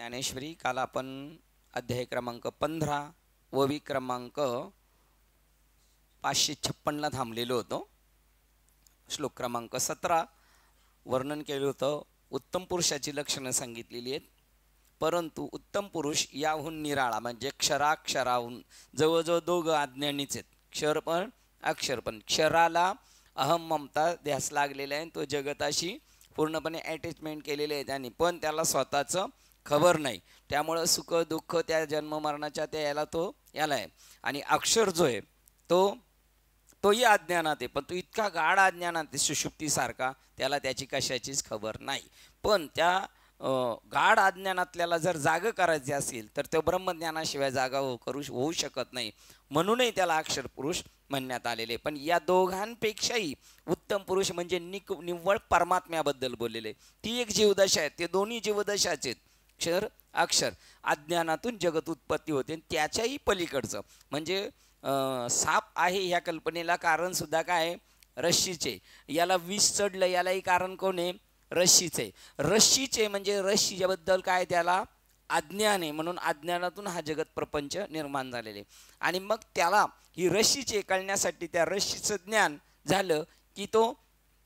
ज्ञानेश्वरी. काल आपण अध्याय क्रमांक 15 ववी क्रमांक 556 थांबलेलो होतो. श्लोक क्रमांक 17 वर्णन केलं होतं. उत्तम पुरुषाची लक्षणं सांगितलेली आहेत, परंतु उत्तम पुरुष याहून निराळा म्हणजे क्षराक्षराहून जवळजवळ दोघं अज्ञानीच आहेत. क्षर पण अक्षर पण. क्षराला अहम ममता ध्यास लागलेला आहे, तो जगताशी पूर्णपणे अटॅचमेंट केलेले आहे त्यांनी, पण त्याला स्वतःचं खबर नाही. त्यामुळं सुख दुःख त्या जन्ममरणाच्या त्या याला आहे. आणि अक्षर जो आहे तोही अज्ञानात आहे, पण तो इतका गाढ अज्ञानात आहे सुषुप्तीसारखा, त्याला त्याची कशाचीच खबर नाही. पण त्या गाढ अज्ञानातल्याला जर जाग करायचे असेल तर तो ब्रह्मज्ञानाशिवाय जागा होऊ शकत नाही. म्हणूनही त्याला अक्षर पुरुष म्हणण्यात आलेले. पण या दोघांपेक्षाही उत्तम पुरुष म्हणजे निव्वळ परमात्म्याबद्दल बोललेले. ती एक जीवदशा आहे, ते दोन्ही जीवदशाचे आहेत, क्षर अक्षर. अज्ञानातून जगत उत्पत्ती होते, त्याच्याही पलीकडचं म्हणजे साप आहे ह्या कल्पनेला कारण सुद्धा काय आहे? रश्शीचे. याला विष चढलं यालाही कारण कोण आहे? रश्शीचे. रश्शीचे म्हणजे रश्शीबद्दल काय? त्याला अज्ञान आहे, म्हणून अज्ञानातून हा जगत प्रपंच निर्माण झालेले. आणि मग त्याला ही रश्शीचे कळण्यासाठी त्या रश्शीचं ज्ञान झालं की तो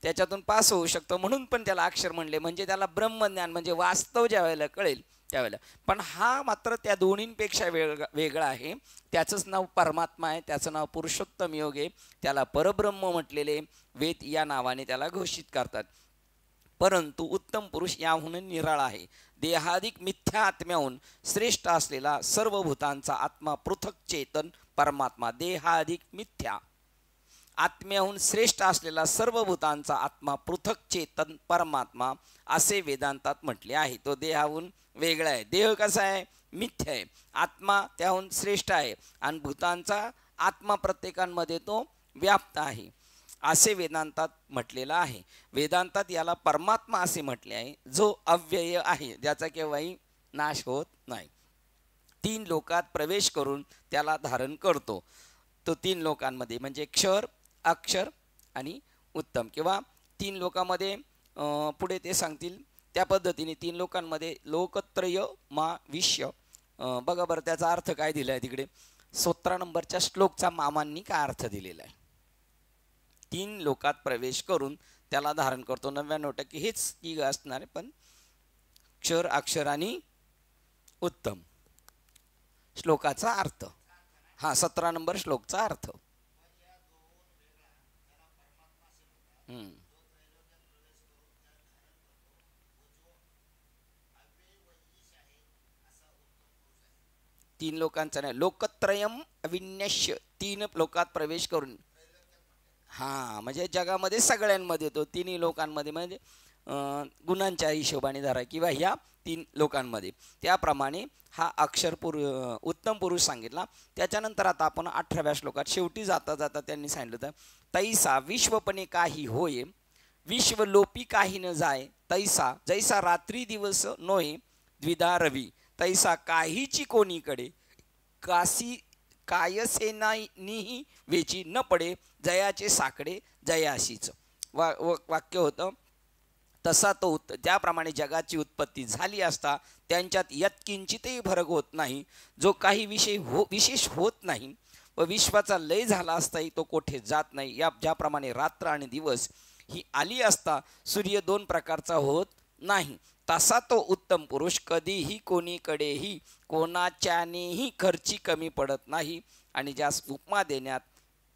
त्याच्यातून पास होऊ शकतो, म्हणून पण त्याला अक्षर म्हणले. म्हणजे त्याला ब्रह्मज्ञान म्हणजे वास्तव ज्या वेळेला कळेल त्यावेळेला. पण हा मात्र त्या दोन्हींपेक्षा वेगळा आहे. त्याचंच नाव परमात्मा आहे, त्याचं नाव पुरुषोत्तम योग आहे, त्याला परब्रह्म म्हटलेले वेद या नावाने त्याला घोषित करतात. परंतु उत्तम पुरुष याहून निराळा आहे. देहाधिक मिथ्या आत्म्याहून श्रेष्ठ असलेला सर्व भूतांचा आत्मा पृथक चेतन परमात्मा. देहाधिक मिथ्या आत्म्याहून श्रेष्ठ असलेला सर्व भूतांचा आत्मा पृथक चेतन परमात्मा असे वेदांतात म्हटले आहे. तो देहाहून वेगळा आहे. देह कसा आहे? मिथ्या आहे. आत्मा त्याहून श्रेष्ठ आहे आणि भूतांचा आत्मा प्रत्येकांमध्ये तो व्याप्त आहे असे वेदांतात म्हटलेलं आहे. वेदांतात याला परमात्मा असे म्हटले आहे, जो अव्यय आहे, ज्याचा केव्हाही नाश होत नाही. 3 लोकात प्रवेश करून त्याला धारण करतो. तो 3 लोकांमध्ये म्हणजे क्षर अक्षर आणि उत्तम, किंवा 3 लोकांमध्ये पुढे ते सांगतील त्या पद्धतीने 3 लोकांमध्ये लोकत्रय मा विश्य. बघा बरं त्याचा अर्थ काय दिला आहे तिकडे. 17 नंबरच्या श्लोकचा मामांनी काय अर्थ दिलेला आहे. 3 लोकात प्रवेश करून त्याला धारण करतो. 99% हेच की असणार आहे, पण क्षर अक्षर आणि उत्तम श्लोकाचा अर्थ. 17 नंबर श्लोकचा अर्थ. तीन लोकांचा नाही, लोकत्रयम अविन्यश्य. 3 लोकात प्रवेश करून म्हणजे जगामध्ये सगळ्यांमध्ये तो 3 लोकांमध्ये म्हणजे गुणांच्या हिशोबाने धरा किंवा ह्या 3 लोकांमध्ये. त्याप्रमाणे हा उत्तम पुरुष सांगितला. त्याच्यानंतर आता आपण 18व्या श्लोकात शेवटी जाता जाता त्यांनी सांगितलं होतं, तैसा विश्वपणे काही होय विश्वलोपी काही न जाय, तैसा जैसा रात्री दिवस नोहे द्विधा रवी, तैसा काहीची कोणीकडे कासी कायसेनानीही वेची न पडे, जयाचे साकडे जयाशीच. वाक्य होतं तसा तो ज्याप्रमाणे जगाची उत्पत्ती झाली असता त्यांच्यात यत्किंचितही फरक होत नाही, जो काही विशेष होत नाही, व विश्वाचा लय झाला असताही तो कोठे जात नाही. या ज्याप्रमाणे रात्र आणि दिवस ही आली असता सूर्य 2 प्रकारचा होत नाही, तसा तो उत्तम पुरुष कधीही कोणीकडेही कोणाच्यानेही खर्ची कमी पडत नाही. आणि ज्यास उपमा देण्यात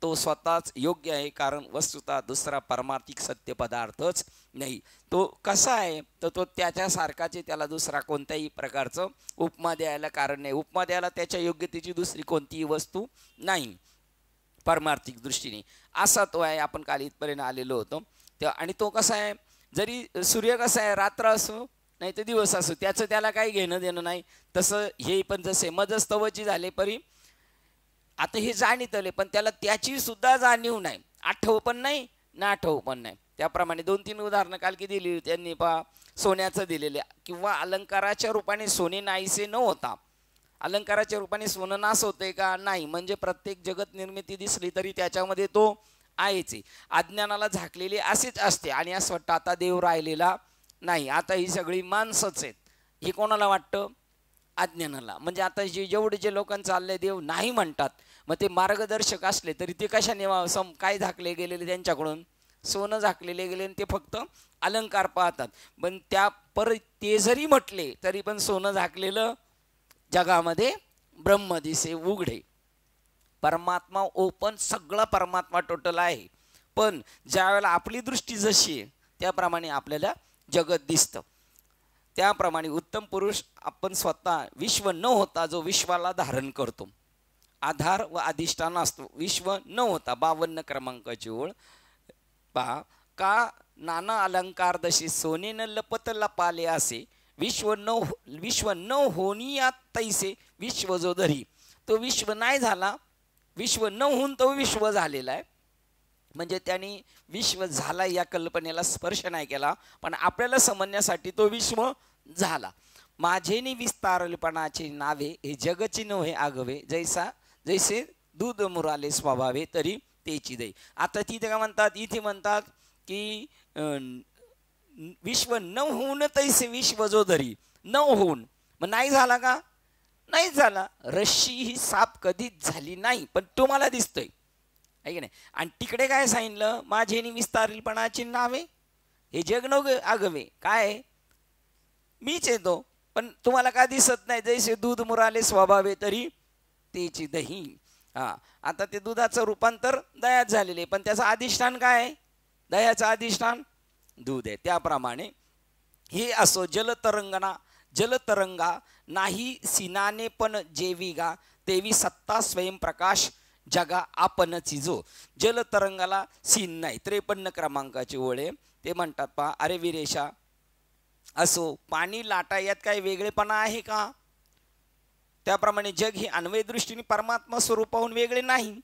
तो स्वतःच योग्य आहे, कारण वस्तुतः दुसरा परमार्थिक सत्य पदार्थच नाही. तो कसा आहे तर तो त्याच्यासारखाच आहे, त्याला दुसरा कोणत्याही प्रकारचं उपमा द्यायला कारण नाही. उपमा द्यायला त्याच्या योग्यतेची दुसरी कोणतीही वस्तू नाही परमार्थिक दृष्टीने. असा तो आहे. आपण काल इथपर्यंत आलेलो होतो. आणि तो कसा आहे, जरी सूर्य कसा आहे रात्र असो नाही तर दिवस असो, त्याचं त्याला काही घेणं देणं नाही. तसं हे पण जसे मजस्तवची झाले परी आता हे जाणीत आले, पण त्याला त्याची सुद्धा जाणीव नाही. आठव पण नाही ना आठव पण नाही. त्याप्रमाणे 2-3 उदाहरणं काल की दिली त्यांनी. सोन्याचं दिलेले किंवा अलंकाराच्या रूपाने सोने नाहीसे न होता अलंकाराच्या रूपाने सोनं नास होते का? नाही. म्हणजे प्रत्येक जगत निर्मिती दिसली तरी त्याच्यामध्ये तो आहेच. अज्ञानाला झाकलेली असेच असते आणि असं वाटतं आता देव राहिलेला नाही, आता ही सगळी माणसंच आहेत. हे कोणाला वाटतं? अज्ञानाला. म्हणजे आता जेवढे जे लोकांचं चाललंय देव नाही म्हणतात, मग ते मार्गदर्शक असले तरी ते कशाने काय झाकले गेलेले त्यांच्याकडून, सोनं झाकलेले गेले, ते फक्त अलंकार पाहतात. पण ते जरी म्हटले तरी पण सोनं झाकलेलं जगामध्ये ब्रह्म दिसे उघडे. परमात्मा ओपन, सगळा परमात्मा टोटल आहे. पण ज्यावेळेला आपली दृष्टी जशी आहे त्याप्रमाणे आपल्याला जगत दिसतं. त्याप्रमाणे उत्तम पुरुष आपण स्वतः विश्व न होता जो विश्वाला धारण करतो, आधार व अधिष्ठान असतो. विश्व न होता 52 क्रमांकाची ओळ पहा. का नाना अलंकार दशी सोने न लपत लपाले असे, विश्व न होनिया तैसे विश्व जो धरी. तो विश्व नाही झाला, विश्व न होऊन तो विश्व झालेला आहे. म्हणजे त्यांनी विश्व झाला या कल्पनेला स्पर्श नाही केला, पण आपल्याला समजण्यासाठी तो विश्व झाला. माझेनी विस्तारलेपणाचे नावे हे जगची नव्हे आगवे, जैसे दूध मुराले स्वभावे तरी तेची दे. आता तिथे काय म्हणतात, इथे म्हणतात की विश्व न होऊन तैसे विश्व जो धरी. न होऊन मग नाही झाला का, नाही झाला. रश्शी ही साप कधीच झाली नाही, पण तुम्हाला दिसतोय आहे की नाही. आणि तिकडे काय सांगितलं, माझेनी विस्तारलेपणाची नावे हे जग न आगवे, काय मीच येतो, पण तुम्हाला का दिसत नाही. जैसे दूध मुराले स्वभावे तरी तेची दही. हा, आता ते दुधाचं रूपांतर दयात झालेले, पण त्याचं अधिष्ठान काय आहे, दयाचं अधिष्ठान दूध आहे. त्याप्रमाणे हे असो जलतरंगा नाही सिनाने पण जेविगा, तेवी सत्ता स्वयंप्रकाश जगा आपणची जो. जलतरंगाला सीन नाही. 53 क्रमांकाची ओळे ते म्हणतात पहा, अरे विरेशा असो पाणी लाटा यात काही वेगळेपणा आहे का. त्याप्रमाणे जग ही अन्वय दृष्टीने परमात्मा स्वरूपाहून वेगळे नाही.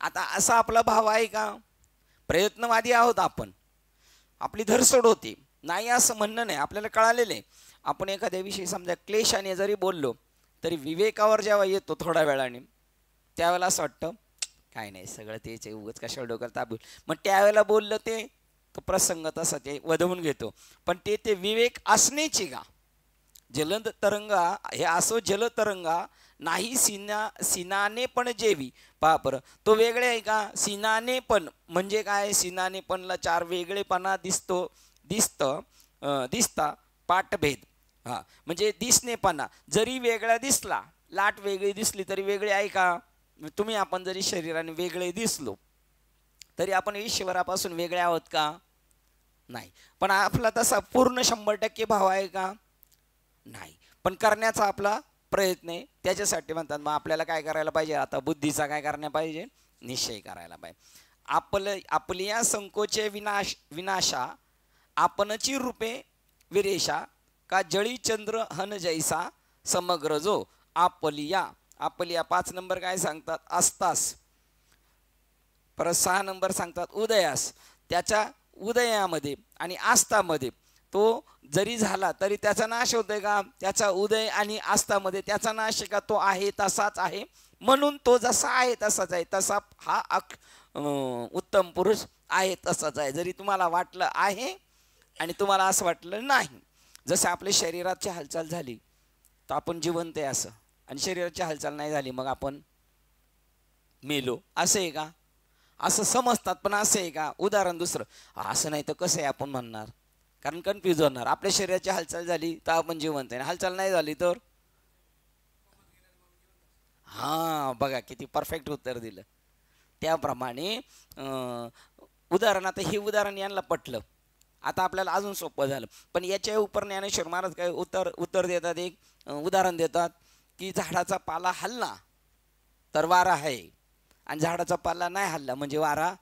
आता असा आपला भाव आहे का, प्रयत्नवादी आहोत आपण, आपली धरसोड होती नाही असं म्हणणं नाही. आपल्याला कळालेलं आहे, आपण एखाद्या विषयी समजा क्लेशाने जरी बोललो तरी विवेकावर जेव्हा येतो थोड्या वेळाने, त्यावेळेला असं वाटतं काय नाही सगळं तेच आहे, उगाच कशाला डोक्याला ताप. मग त्यावेळेला बोललं ते तो प्रसंग तसा ते वधवून घेतो. पण ते विवेक असण्याची का. जलतरंगा हे असो जलतरंगा नाही सिनाने पण जेवी. पहा बरं, तो वेगळे आहे का. सिनाने पण म्हणजे काय, सिनाने पणला 4 वेगळेपणा दिसता पाठभेद. हा, म्हणजे दिसणेपणा जरी वेगळा दिसला, लाट वेगळी दिसली तरी वेगळी आहे का. तुम्ही आपण जरी शरीराने वेगळे दिसलो तरी आपण ईश्वरापासून वेगळे आहोत का, नाही. पण आपला तसा पूर्ण 100% भाव आहे का, नाही. पण करण्याचा आपला प्रयत्न आहे. त्याच्यासाठी म्हणतात मग आपल्याला काय करायला पाहिजे, आता बुद्धीचा काय करायला पाहिजे, निश्चय करायला पाहिजे. आपल्या संकोचे विनाशा आपणची रूपे विरेशा, का जळी चंद्र हन जैसा समग्र जो. आपलिया 5 नंबर काय सांगतात, असतास. परत 6 नंबर सांगतात उदयास. त्याच्या उदयामध्ये आणि आस्थामध्ये तो जरी झाला तरी त्याचा नाश होतोय का, त्याचा उदय आणि आस्थामध्ये त्याचा नाश का, तो आहे तसाच आहे. म्हणून तो जसा आहे तसाच आहे. तसा हा उत्तम पुरुष आहे तसाच आहे. जरी तुम्हाला वाटलं आहे आणि तुम्हाला असं वाटलं नाही. जसं आपल्या शरीराची हालचाल झाली तर आपण जिवंत आहे असं, आणि शरीराची हालचाल नाही झाली मग आपण मेलो असं आहे का, असं समजतात. पण असं आहे का. उदाहरण दुसरं, असं नाही तर कसं आहे आपण म्हणणार, कारण कन्फ्यूज होणार. आपल्या शरीराची हालचाल झाली तर आपण जिवंत आहे, हालचाल नाही झाली तर. हां बघा किती परफेक्ट उत्तर दिलं. त्याप्रमाणे उदाहरण, आता हे उदाहरण यांना पटलं, आता आपल्याला अजून सोपं झालं. पण याच्या उपर ज्ञानेश्वर महाराज काय उत्तर देतात, एक उदाहरण देतात की झाडाचा पाला हलला तर वारा आहे, आणि झाडाचा पाला नाही हलला म्हणजे वारा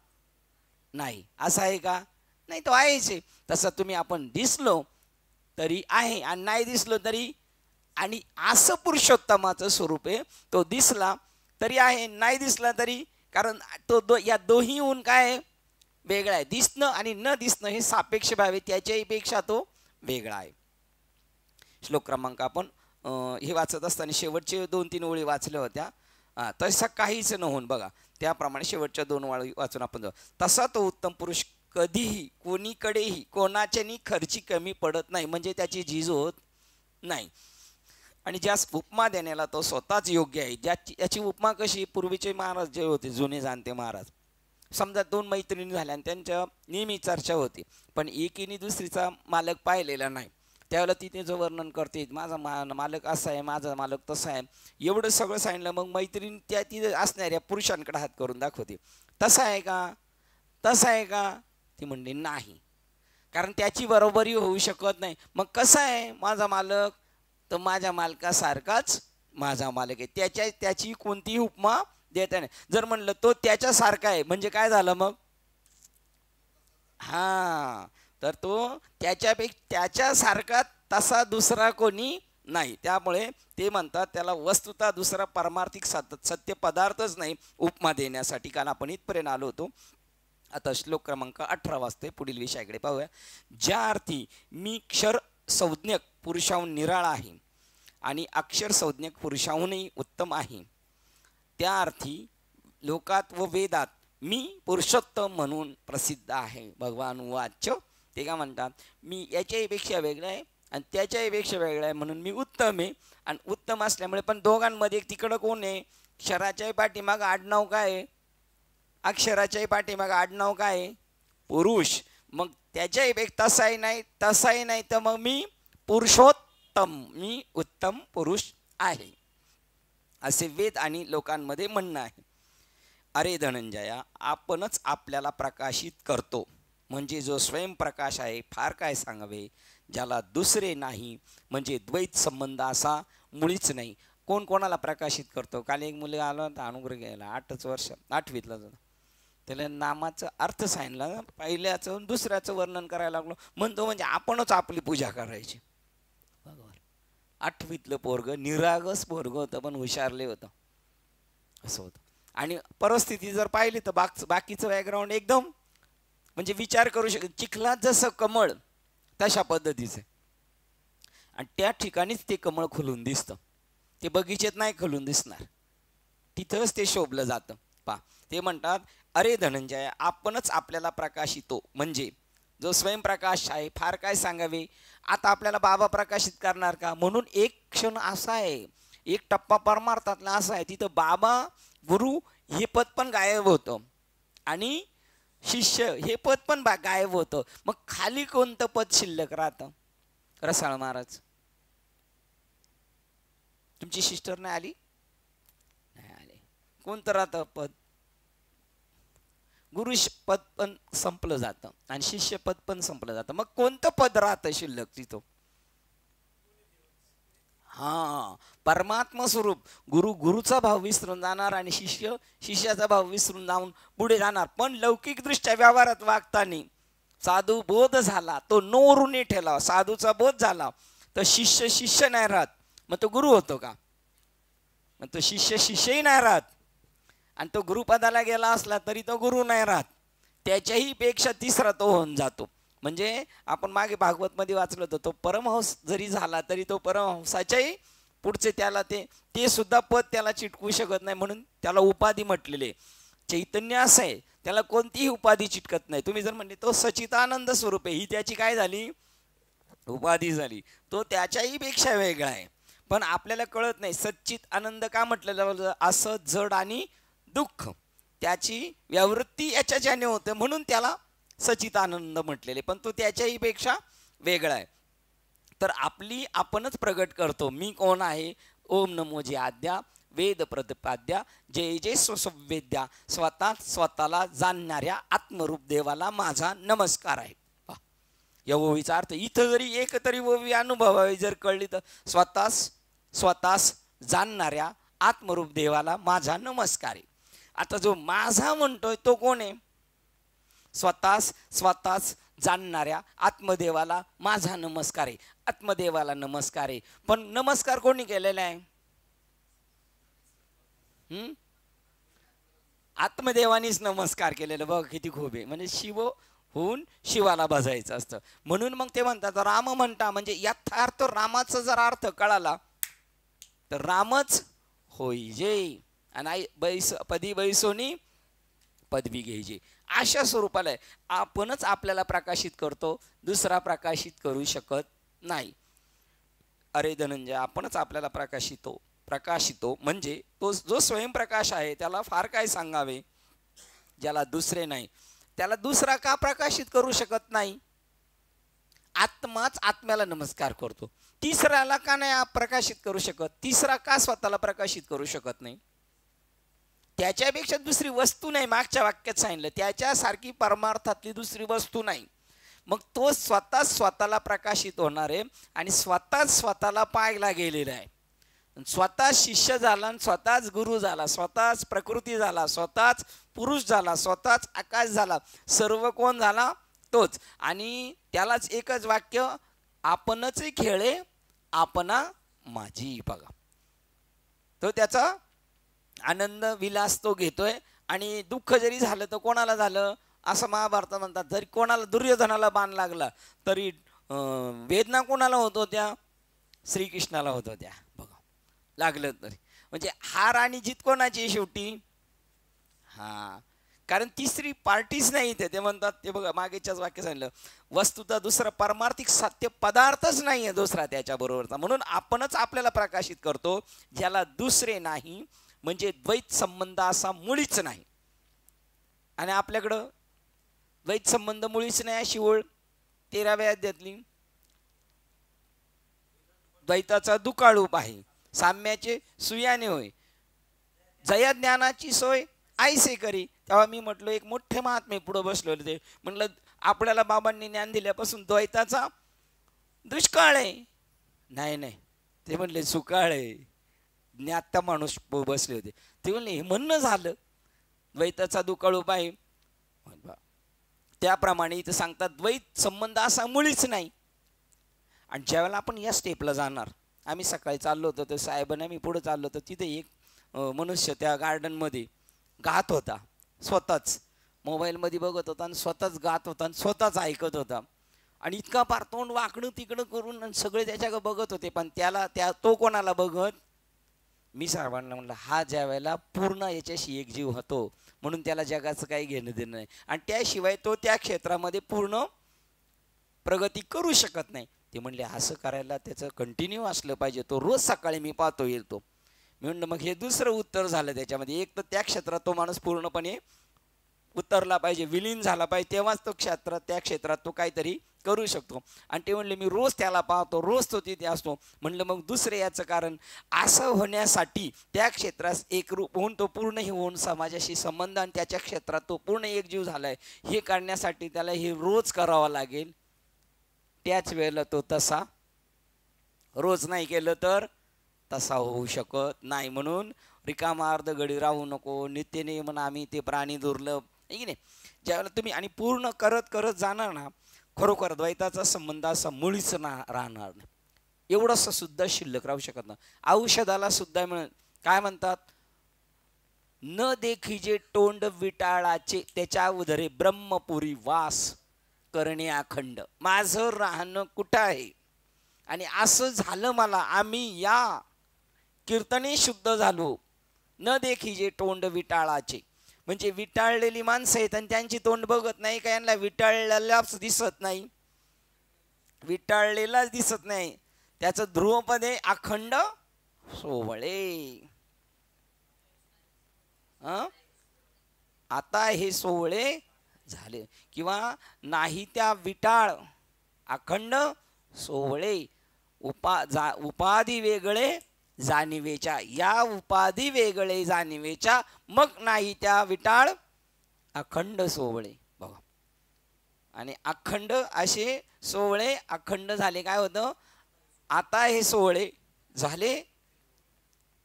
नाही. असं आहे का, नाही. तो आहेच. तसं तुम्ही आपण दिसलो तरी आहे आणि नाही दिसलो तरी. आणि असं पुरुषोत्तमाचं स्वरूप आहे, तो दिसला तरी आहे, नाही दिसला तरी. कारण तो या दोन्हीहून काय वेगळा आहे. दिसणं आणि न दिसणं हे सापेक्ष भाव आहे, त्याच्याही पेक्षा तो वेगळा आहे. श्लोक क्रमांक आपण हे वाचत असताना शेवटचे 2-3 ओळी वाचल्या होत्या. तसा काहीच न होऊन बघा, त्याप्रमाणे शेवटच्या 2 ओळी वाचून आपण जाऊ. तसा तो उत्तम पुरुष कधीही कोणीकडेही कोणाच्यानी खर्ची कमी पडत नाही, म्हणजे त्याची झीज होत नाही. आणि ज्या उपमा देण्याला तो स्वतःच योग्य आहे. याची उपमा कशी, पूर्वीचे महाराज जे होते जुने जाणते महाराज, समजा दोन मैत्रिणी झाल्या आणि त्यांच्या नेहमी चर्चा होती, पण एकीने दुसरीचा मालक पाहिलेला नाही. त्यावेळेला ती त्याचं वर्णन करते, माझा मालक असा आहे, माझा मालक तसा आहे, एवढं सगळं सांगितलं. मग मैत्रीण त्या तिथे असणाऱ्या पुरुषांकडे हात करून दाखवते, तसा आहे का, तसा आहे का. ती म्हणली नाही, कारण त्याची बरोबरी होऊ शकत नाही. मग कसा आहे माझा मालक, तर माझ्या मालकासारखाच माझा मालक आहे. त्याची कोणतीही उपमा देता नाही. जर म्हणलं तो त्याच्यासारखा आहे म्हणजे काय झालं मग, हां, तर तो त्याच्यासारखा तसा दुसरा कोणी नाही. त्यामुळे ते म्हणतात त्याला वस्तुतः दुसरा पारमार्थिक सत्य पदार्थच नाही उपमा देण्यासाठी. कारण आपण इथपर्यंत आलो होतो. आता श्लोक क्रमांक 18 वाजते, पुढील विषयाकडे पाहूया. ज्या अर्थी मी क्षर संज्ञक पुरुषाहून निराळा आहे आणि अक्षर संज्ञक पुरुषाहूनही उत्तम आहे, त्या अर्थी लोकात व वेदात मी पुरुषोत्तम म्हणून प्रसिद्ध आहे. भगवान वाच्य ते का म्हणतात, मी याच्याहीपेक्षा वेगळं आहे आणि त्याच्याहीपेक्षा वेगळं आहे म्हणून मी उत्तम आहे. आणि उत्तम असल्यामुळे, पण दोघांमध्ये तिकडं कोण आहे, क्षराच्याही पाठीमागं आडनाव काय आहे, अक्षराच्याही पाठीमागं आडनाव काय आहे, पुरुष. मग त्याच्याहीपेक्षा तसाही नाही तर मग मी पुरुषोत्तम, मी उत्तम पुरुष आहे, असे वेद आणि लोकांमध्ये म्हणणं आहे. अरे धनंजया, आपणच आपल्याला प्रकाशित करतो, म्हणजे जो स्वयंप्रकाश आहे फार काय सांगावे, ज्याला दुसरे नाही, म्हणजे द्वैत संबंध असा मुळीच नाही. कोण कोणाला प्रकाशित करतो. काल एक मुलगा आला होता अनुग्रह घ्यायला, 8च वर्ष 8वीतला होता. त्याला नामाचा अर्थ सांगितला, पहिल्याचं दुसऱ्याचं वर्णन करायला लागलो. म्हणतो म्हणजे आपणच आपली पूजा करायची. बरोबर, 8वीतलं पोरग निरागस पोरग होतं, पण हुशारले होतं, असं होतं. आणि परिस्थिती जर पाहिली तर बाकीचं बॅकग्राऊंड एकदम म्हणजे विचार करू शकत, चिखलात जसं कमळ तशा पद्धतीचं. आणि त्या ठिकाणीच ते कमळ खुलून दिसतं, ते बगीचेत नाही खुलून दिसणार, तिथंच ते शोभलं जातं. ते म्हणतात, अरे धनंजय, आपणच आपल्याला प्रकाशितो, म्हणजे जो स्वयंप्रकाश आहे फार काय सांगावे. आता आपल्याला बाबा प्रकाशित करणार का, म्हणून एक क्षण असा आहे, एक टप्पा परमार्थातला असा आहे, तिथं बाबा गुरु हे पद पण गायब होतं आणि शिष्य हे पद पण गायब होतं. मग खाली कोणतं पद शिल्लक राहतं. रसाळ महाराज, तुमची सिस्टर नाही आली, नाही आले, कोणतं राहतं पद, गुरु पद पण संपलं जातं आणि शिष्य पद पण संपलं जातं. मग कोणतं पद राहतं शिल्लक तिथं, हा, परमात्मा स्वरूप. गुरुचा भाव विसरून जाणार आणि शिष्याचा भाव विसरून जाऊन पुढे जाणार. पण लौकिक दृष्ट्या व्यवहारात वागताना साधू बोध झाला, तो नोरून ठेला, साधूचा बोध झाला तर शिष्य नाही राहत, मग तो गुरु होतो का, मग तो शिष्यही नाही राहत. आणि तो गुरुपदाला गेला असला तरी तो गुरु नाही राहत, त्याच्याही पेक्षा तिसरा तो होऊन जातो. म्हणजे आपण मागे भागवतमध्ये वाचलं होतं, तो परमहंस जरी झाला तरी तो परमहंसाच्याही पुढचे त्याला ते सुद्धा पद त्याला चिटकू शकत नाही, म्हणून त्याला उपाधी म्हटलेले. चैतन्य असं आहे, त्याला कोणतीही उपाधी चिटकत नाही. तुम्ही जर म्हणले तो सचितानंद स्वरूप आहे, ही त्याची काय झाली, उपाधी झाली. तो त्याच्याही पेक्षा वेगळा आहे, पण आपल्याला कळत नाही. सच्चित आनंद का म्हटलेलं, असं जड आणि दुःख त्याची व्यावृत्ती याच्याने होते, म्हणून त्याला सचितानंद म्हटलेले, पण तो त्याच्याही पेक्षा वेगळा आहे. तर आपणच प्रगट करतो, मी कोण आहे. ओम नमो जे आद्या वेद प्रतिपाद्या जय जय स्वसंवेद्या, स्वतःला जाणणाऱ्या आत्मरूप देवाला माझा नमस्कार आहे. या ओवीचा अर्थ इथं जरी एक तरी ओवी अनुभवावी जर कळली तर, स्वतःस जाणणाऱ्या आत्मरूप देवाला माझा नमस्कार आहे. आता जो माझा म्हणतोय तो कोण आहे, स्वतःच जाणणाऱ्या आत्मदेवाला माझा नमस्कार आहे. आत्मदेवाला नमस्कार आहे, पण नमस्कार कोणी केलेला आहे, आत्मदेवानीच नमस्कार केलेला. बघ किती खूप आहे, म्हणजे शिव होऊन शिवाला भजायचं असतं. म्हणून मग ते म्हणतात राम म्हणता, म्हणजे यथार्थ रामाचा जर अर्थ कळाला तर रामच होई जे, आणि पदी बैसोनी पदवी घ्यायची, अशा स्वरूपाला आहे. आपणच आपल्याला प्रकाशित करतो, दुसरा प्रकाशित करू शकत नाही. अरे धनंजय, आपणच आपल्याला प्रकाशितो म्हणजे तो जो स्वयंप्रकाश आहे त्याला फार काय सांगावे, ज्याला दुसरे नाही त्याला दुसरा का प्रकाशित करू शकत नाही? आत्माच आत्म्याला नमस्कार करतो, तिसऱ्याला का नाही प्रकाशित करू शकत? तिसरा का स्वतःला प्रकाशित करू शकत नाही? त्याच्यापेक्षा दुसरी वस्तू नाही. मागच्या वाक्यात सांगितलं त्याच्यासारखी परमार्थातली दुसरी वस्तू नाही. मग तो स्वतःला प्रकाशित होणार आहे आणि स्वतःला पाहायला गेलेला आहे. स्वतः शिष्य झाला, स्वतःच गुरु झाला, स्वतःच प्रकृती झाला, स्वतःच पुरुष झाला, स्वतःच आकाश झाला. सर्व कोण झाला? तोच. आणि त्यालाच एकच वाक्य, आपणच खेळे आपणा माझी. बघा, तो त्याचा आनंद विलास तो घेतोय. आणि दुःख जरी झालं तर कोणाला झालं असं महाभारतात म्हणतात. जरी कोणाला दुर्योधनाला बाण लागला तरी वेदना कोणाला होत होत्या? श्रीकृष्णाला होत होत्या. बघा, लागलं तरी. म्हणजे हार आणि जीत कोणाची शेवटी? हा, कारण तिसरी पार्टीच नाही इथे. ते म्हणतात, ते बघा मागेच्याच वाक्य सांगितलं, वस्तुतः दुसरा पारमार्थिक सत्य पदार्थच नाही आहे दुसरा त्याच्याबरोबरचा. म्हणून आपणच आपल्याला प्रकाशित करतो, ज्याला दुसरे नाही, म्हणजे द्वैत संबंध असा मुळीच नाही. आणि आपल्याकडं द्वैत संबंध मुळीच नाही अशी ओळ 13व्या अध्यायातली. द्वैताचा दुकाळूप आहे, साम्याचे सुयाने होय, जया ज्ञानाची सोय आईसे करी. तेव्हा मी म्हटलो, एक मोठे महात्मे पुढे बसलो होते, म्हटलं आपल्याला बाबांनी ज्ञान दिल्यापासून द्वैताचा दुष्काळ आहे. नाही नाही, ते म्हणले सुकाळ आहे. ज्ञाता माणूस बसले होते, ते म्हणले हे म्हणणं झालं, द्वैताचा दुकाळूप आहे. त्याप्रमाणे इथं सांगतात द्वैत संबंध असा मुळीच नाही. आणि ज्यावेळेला आपण या स्टेपला जाणार, आम्ही सकाळी चाललो होतो तर साहेबांना मी पुढे चाललो होतो, तिथे एक मनुष्य त्या गार्डनमध्ये गात होता, स्वतःच मोबाईलमध्ये बघत होता आणि स्वतःच गात होता आणि स्वतःच ऐकत होता. आणि इतका पार तोंड वाकडं तिकडं करून सगळे त्याच्याकडे बघत होते. पण तो कोणाला बघत? मी सर्वांना म्हणलं, हा ज्या वेळेला पूर्ण याच्याशी एकजीव होतो म्हणून त्याला जगाचं काही घेणं देणं नाही, आणि त्याशिवाय तो त्या क्षेत्रामध्ये पूर्ण प्रगती करू शकत नाही. ते म्हणले असं करायला त्याचं कंटिन्यू असलं पाहिजे, तो रोज सकाळी मी पाहतो येईल तो. मी म्हणलं मग हे दुसरं उत्तर झालं त्याच्यामध्ये. एक तर त्या क्षेत्रात तो माणूस पूर्णपणे उतरला पाहिजे, विलीन झाला पाहिजे, तेव्हाच तो त्या क्षेत्रात तो काहीतरी करू शकतो. आणि ते म्हणले मी रोज त्याला पाहतो, रोज तो तिथे असतो. म्हणलं मग दुसरे याचं कारण, असं होण्यासाठी त्या क्षेत्रात एकरूप होऊन तो पूर्ण हे होऊन समाजाशी संबंध आणि त्याच्या क्षेत्रात तो पूर्ण एकजीव झालाय, हे करण्यासाठी त्याला हे रोज करावं लागेल. त्याच वेळेला तो तसा रोज नाही केलं तर तसा होऊ शकत नाही. म्हणून रिकामा अर्ध गडी राहू नको. नित्यने म्हणा आम्ही ते प्राणी दुर्लभ, आहे की नाही? ज्यावेळेला तुम्ही आणि पूर्ण करत करत जाणार ना, खरोखर द्वैताचा संबंध असा मुळीच राहणार नाही. एवढंसं सुद्धा शिल्लक राहू शकत नाही. औषधाला सुद्धा काय म्हणतात? न देखीजे तोंड विटाळाचे, त्याच्या उदरे ब्रह्मपुरी वास करणे अखंड. माझं राहणं कुठं आहे? आणि असं झालं मला, आम्ही या कीर्तने शुद्ध झालो. न देखीजे तोंड विटाळाचे, म्हणजे विटाळलेली माणसं आहेत आणि त्यांची तोंड बघत नाही का? यांना विटाळलेलाच दिसत नाही, विटाळलेलाच दिसत नाही. त्याचं ध्रुवपद आहे अखंड सोवळे. आता हे सोवळे झाले किंवा नाही त्या विटाळ, अखंड सोवळे. उपाधी वेगळे जाणीवेच्या, या उपाधी वेगळे जाणीवेच्या, मग नाही त्या विटाळ अखंड सोवळे. बघा, आणि अखंड असे सोवळे अखंड झाले. काय होतं? आता हे सोवळे झाले,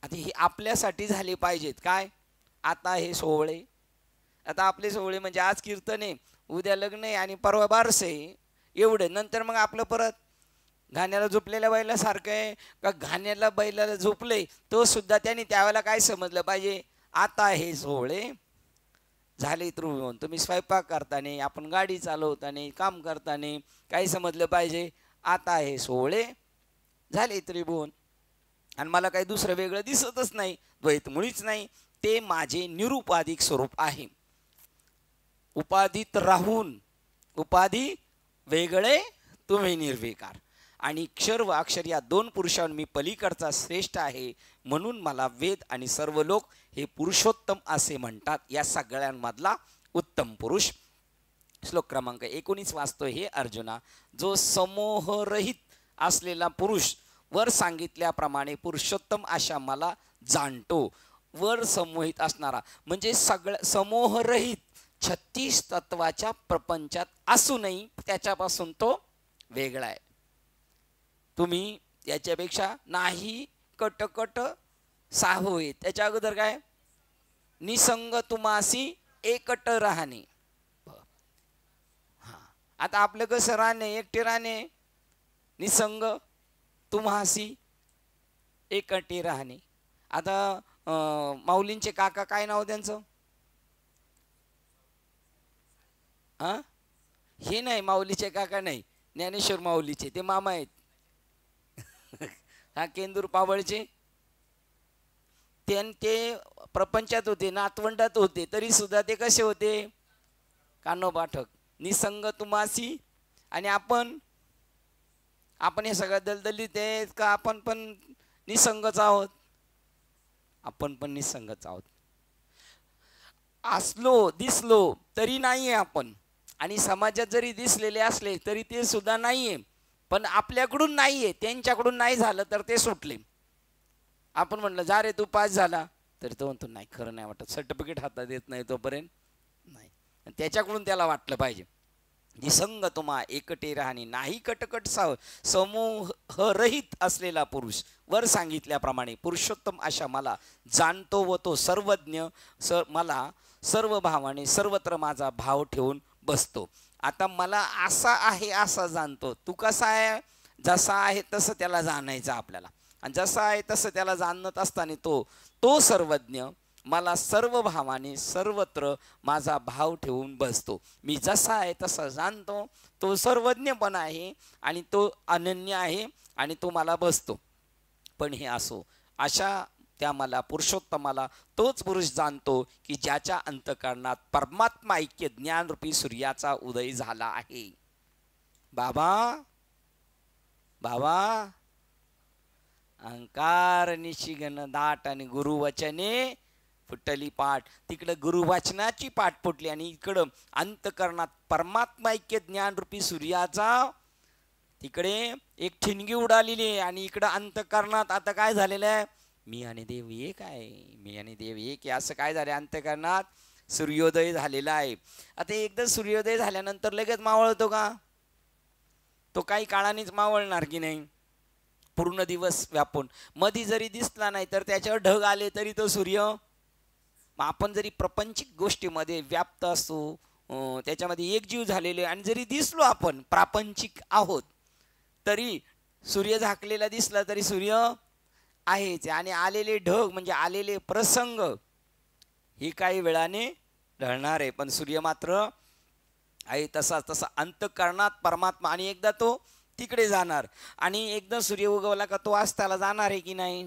आता हे आपल्यासाठी झाले पाहिजेत. काय? आता हे सोवळे. आता आपले सोवळे म्हणजे आज कीर्तन आहे, उद्या लग्न आहे आणि परवा बारस आहे, एवढे. नंतर मग आपलं परत घाण्याला झोपलेल्या बैलासारखं आहे का? घाण्याला बैलाला झोपले तो सुद्धा त्यांनी त्यावेळेला काय समजलं पाहिजे? आता हे सोहळे झाले. त्रिभुवन तुम्ही स्वयंपाक करताना, आपण गाडी चालवताना, काम करताना काय समजलं पाहिजे? आता हे सोहळे झाले त्रिभुवन. आणि मला काही दुसरं वेगळं दिसतच नाही, द्वैत मुळीच नाही. ते माझे निरुपाधिक स्वरूप आहे. उपाधीत राहून उपाधी वेगळे, तुम्ही निर्विकार. आणि क्षर व अक्षर या दोन पुरुषांहून मी पलीकडचा श्रेष्ठ आहे, म्हणून मला वेद आणि सर्व लोक हे पुरुषोत्तम असे म्हणतात. या सगळ्यांमधला उत्तम पुरुष. श्लोक क्रमांक 19 वाचतो. हे अर्जुना, जो समोहरहित असलेला पुरुष वर सांगितल्याप्रमाणे पुरुषोत्तम अशा मला जाणतो. वर समोहित असणारा म्हणजे सगळं समोहरहित 36 तत्वाच्या प्रपंचात असूनही त्याच्यापासून तो वेगळा आहे. तुम्ही याच्यापेक्षा नाही कटकट साहोय. त्याच्या अगोदर काय? निसंग तुम्हासी एकट राहणे. हा, आता आपलं कसं राहणे? एकटे राहणे. निसंग तुम्हासी एकटे राहणे. आता माऊलींचे काका काय नाव त्यांचं? हा, हे नाही, माऊलीचे काका नाही, ज्ञानेश्वर माऊलीचे ते मामा आहेत. हा केंदूर पावळचे. ते प्रपंचात होते, नातवंडात होते, तरी सुद्धा ते कसे होते? कानो पाठक. निसंग तुम्हासी. आणि आपण हे सगळं दलदलीत आहेत का? आपण पण निसंगच आहोत. आपण पण निसंगच आहोत. असलो दिसलो तरी नाहीये आपण, आणि समाजात जरी दिसलेले असले तरी ते सुद्धा नाहीये. पण आपल्याकडून नाहीये, त्यांच्याकडून नाही झालं तर ते सुटले. आपण म्हणलं जा रे तू पास झाला, तरी तो म्हणतो नाही, खरं नाही वाटत, सर्टिफिकेट हातात येत नाही तोपर्यंत नाही. त्याच्याकडून त्याला वाटलं पाहिजे. निसंग तुम्हा एकटे राहणे, नाही कटकट समूहरहित असलेला पुरुष वर सांगितल्याप्रमाणे पुरुषोत्तम अशा मला जाणतो व तो सर्वज्ञ मला सर्व भावाने सर्वत्र माझा भाव ठेवून बसतो. आता मला असा आहे असा जाणतो. तू कसा आहे? जसा आहे तसं त्याला जाणायचं आपल्याला. आणि जसा आहे तसं त्याला जाणत असताना तो सर्वज्ञ मला सर्व भावाने सर्वत्र माझा भाव ठेवून बसतो. मी जसा आहे तसा जाणतो. तो सर्वज्ञ पण आहे आणि तो अनन्य आहे आणि तो मला बसतो. पण हे असो, अशा त्या मला पुरुषोत्तमाला तोच पुरुष जाणतो की ज्याच्या अंतःकरणात परमात्मा ऐक्य ज्ञानरूपी सूर्याचा उदय झाला आहे. बाबा अहंकार निशिगन दाट आणि गुरुवचने फुटली पाठ. तिकडं गुरुवचनाची पाठ फुटली आणि इकडं अंतःकरणात परमात्मा ऐक्य ज्ञानरूपी सूर्याचा तिकडे एक ठिणगी उडालेली आहे. आणि इकडं अंतःकरणात आता काय झालेलं आहे? मी आणि देव एक आहे, मी आणि देव एक आहे, असं काय झालं? अंतःकरणात सूर्योदय झालेला आहे. आता एकदा सूर्योदय झाल्यानंतर लगेच मावळतो का? तो काही काळानेच मावळणार की नाही? पूर्ण दिवस व्यापून मधी जरी दिसला नाही तर त्याच्यावर ढग आले तरी तो सूर्य. आपण जरी प्रपंचिक गोष्टीमध्ये व्याप्त असतो, त्याच्यामध्ये एकजीव झालेले, आणि जरी दिसलो आपण प्रापंचिक आहोत तरी सूर्य झाकलेला दिसला तरी सूर्य आहेच. आणि आलेले ढग म्हणजे आलेले प्रसंग हे काही वेळाने ढळणार आहे, पण सूर्य मात्र आहे तसा अंतःकरणात परमात्मा. आणि एकदा तो तिकडे जाणार, आणि एकदा सूर्य उगवला का तो अस्ताला जाणार आहे की नाही?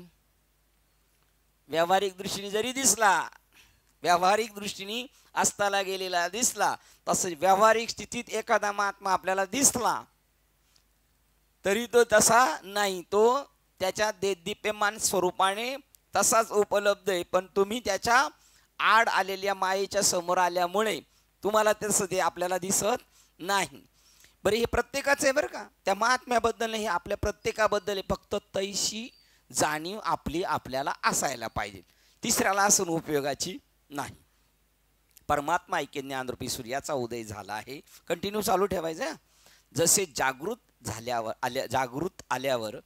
व्यावहारिक दृष्टीने जरी दिसला, व्यावहारिक दृष्टीने अस्ताला गेलेला दिसला, तसं व्यावहारिक स्थितीत एखादा महात्मा आपल्याला दिसला तरी तो तसा नाही. तो त्याच्या देदीप्यमान स्वरूपाने तसाच उपलब्ध आहे, पण तुम्ही त्याच्या आड आलेल्या मायेच्या समोर आल्यामुळे तुम्हाला तसं ते आपल्याला दिसत नाही. बरं, हे प्रत्येकाचं आहे बरं का, त्या महात्म्याबद्दल नाही, आपल्या प्रत्येकाबद्दल आहे. फक्त तैशी जाणीव आपल्याला असायला पाहिजे. तिसऱ्याला असून उपयोगाची नाही. परमात्मा ऐक्य ज्ञानरूपी सूर्याचा उदय झाला आहे. कंटिन्यू चालू ठेवायचं. जसे जागृत आल्यावर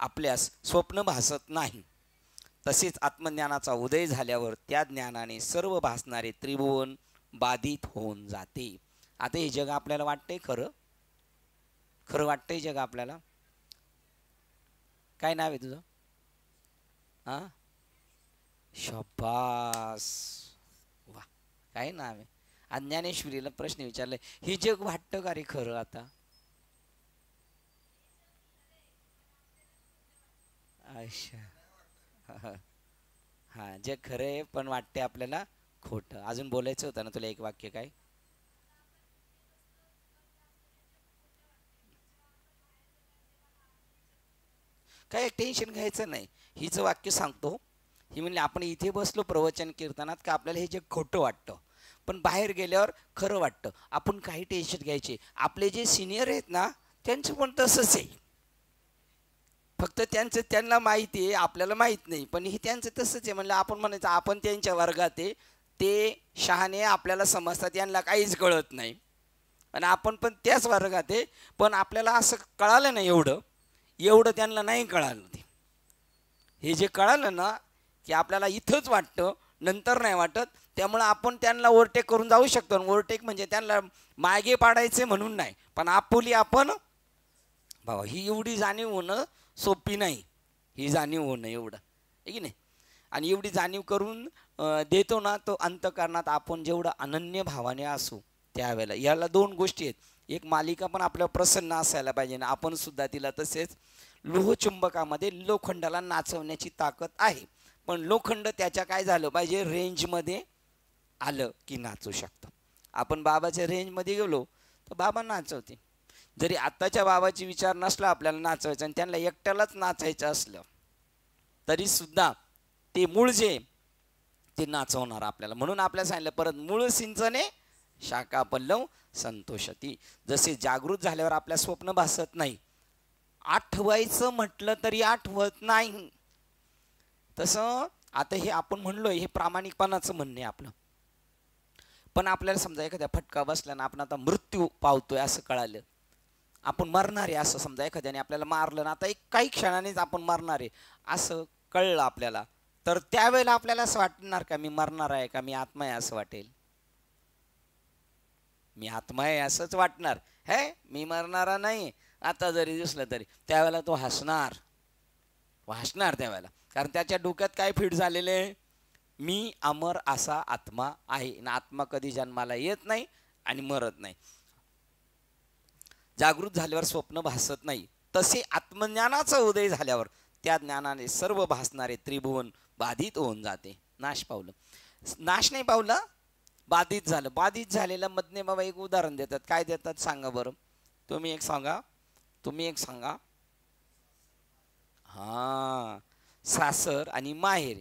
आपल्यास स्वप्न भासत नाही, तसेच आत्मज्ञानाचा उदय झाल्यावर त्या ज्ञानाने सर्व भासणारे त्रिभुवन बाधित होऊन जाते. आता हे जग आपल्याला वाटतंय खरं वाटतंय जग आपल्याला. काय नाव आहे तुझं? हा, शब्बास, वा, काय नाव आहे? ज्ञानेश्वरीला प्रश्न विचारलाय, हे जग वाटतं का रे खरं? आता अच्छा, हा, जग खरं आहे पण वाटते आपल्याला खोटं. अजून बोलायचं होतं ना तुला एक वाक्य? काय? काय टेन्शन घ्यायचं नाही. हिचं वाक्य सांगतो. ही म्हणली आपण इथे बसलो प्रवचन कीर्तनात का आपल्याला हे जे खोटं वाटतं, पण बाहेर गेल्यावर खरं वाटतं. आपण काही टेन्शन घ्यायचे. आपले जे सिनियर आहेत ना त्यांचं पण तसंच आहे. फक्त त्यांचं त्यांना माहिती आहे, आपल्याला माहीत नाही. पण हे त्यांचं तसंच आहे. म्हणलं आपण म्हणायचं आपण त्यांच्या वर्गात आहे, ते शहाणे आपल्याला समजतात, यांना काहीच कळत नाही. आणि आपण पण त्याच वर्गात आहे, पण आपल्याला असं कळालं नाही एवढं त्यांना नाही कळालं. ते हे जे कळालं ना की आपल्याला इथंच वाटतं, नंतर नाही वाटत. त्यामुळं आपण त्यांना ओव्हरटेक करून जाऊ शकतो. ओव्हरटेक म्हणजे त्यांना मागे पाडायचे म्हणून नाही, पण आपुली आपण भावा ही एवढी जाणीव होणं सोपी नाही. ही जाणीव होणं एवढं आहे की नाही. आणि एवढी जाणीव करून देतो ना तो अंतःकरणात आपण जेवढं अनन्य भावाने असू त्यावेळेला. याला दोन गोष्टी आहेत. एक मालिका पण आपल्याला प्रसन्न असायला पाहिजे ना, आपण सुद्धा तिला. तसेच लोहचुंबकामध्ये लोखंडाला नाचवण्याची ताकद आहे, पण लोखंड त्याच्या काय झालं पाहिजे रेंजमध्ये आलं की नाचू शकतं. आपण बाबाच्या रेंजमध्ये गेलो तर बाबा नाचवते. जरी आत्ताच्या बाबाची विचार नसला आपल्याला नाचवायचं आणि त्यांना एकट्यालाच नाचायचं असलं तरी सुद्धा ते मूळ जे ते नाचवणार आपल्याला. म्हणून आपल्याला सांगितलं परत, मूळ सिंचने शाखा पल्लव संतोषती. जसे जागृत झाल्यावर आपल्या स्वप्न भासत नाही, आठवायचं म्हटलं तरी आठवत नाही, तसं आता हे आपण म्हणलोय हे प्रामाणिकपणाचं म्हणणे आपलं. पण आपल्याला समजा एखाद्या फटका बसला ना, आपण आता मृत्यू पावतोय असं कळालं, आपण मरणार आहे असं समजा, एखाद्याने आपल्याला मारलं ना, आता एक काही क्षणानेच आपण मरणार आहे असं कळलं आपल्याला, तर त्यावेळेला आपल्याला असं वाटणार का मी मरणार आहे का मी आत्मा आहे असं वाटेल? मी आत्मा आहे असंच वाटणार. हे मी मरणारा नाही आता जरी दिसलं तरी. त्यावेळेला तो हसणार त्यावेळेला, कारण त्याच्या डोक्यात काय फिट झालेले, मी अमर असा आत्मा आहे ना. आत्मा कधी जन्माला येत नाही आणि मरत नाही. जागृत झाल्यावर स्वप्न भासत नाही, तसे आत्मज्ञानाचा उदय झाल्यावर त्या ज्ञानाने सर्व भासणारे त्रिभुवन बाधित होऊन जाते. नाश पावलं, नाश नाही पावलं, बाधित झालं. बाधित झालेलं मधने बाबा एक उदाहरण देतात. काय देतात सांगा बरं, तुम्ही एक सांगा. हा, सासर आणि माहेर.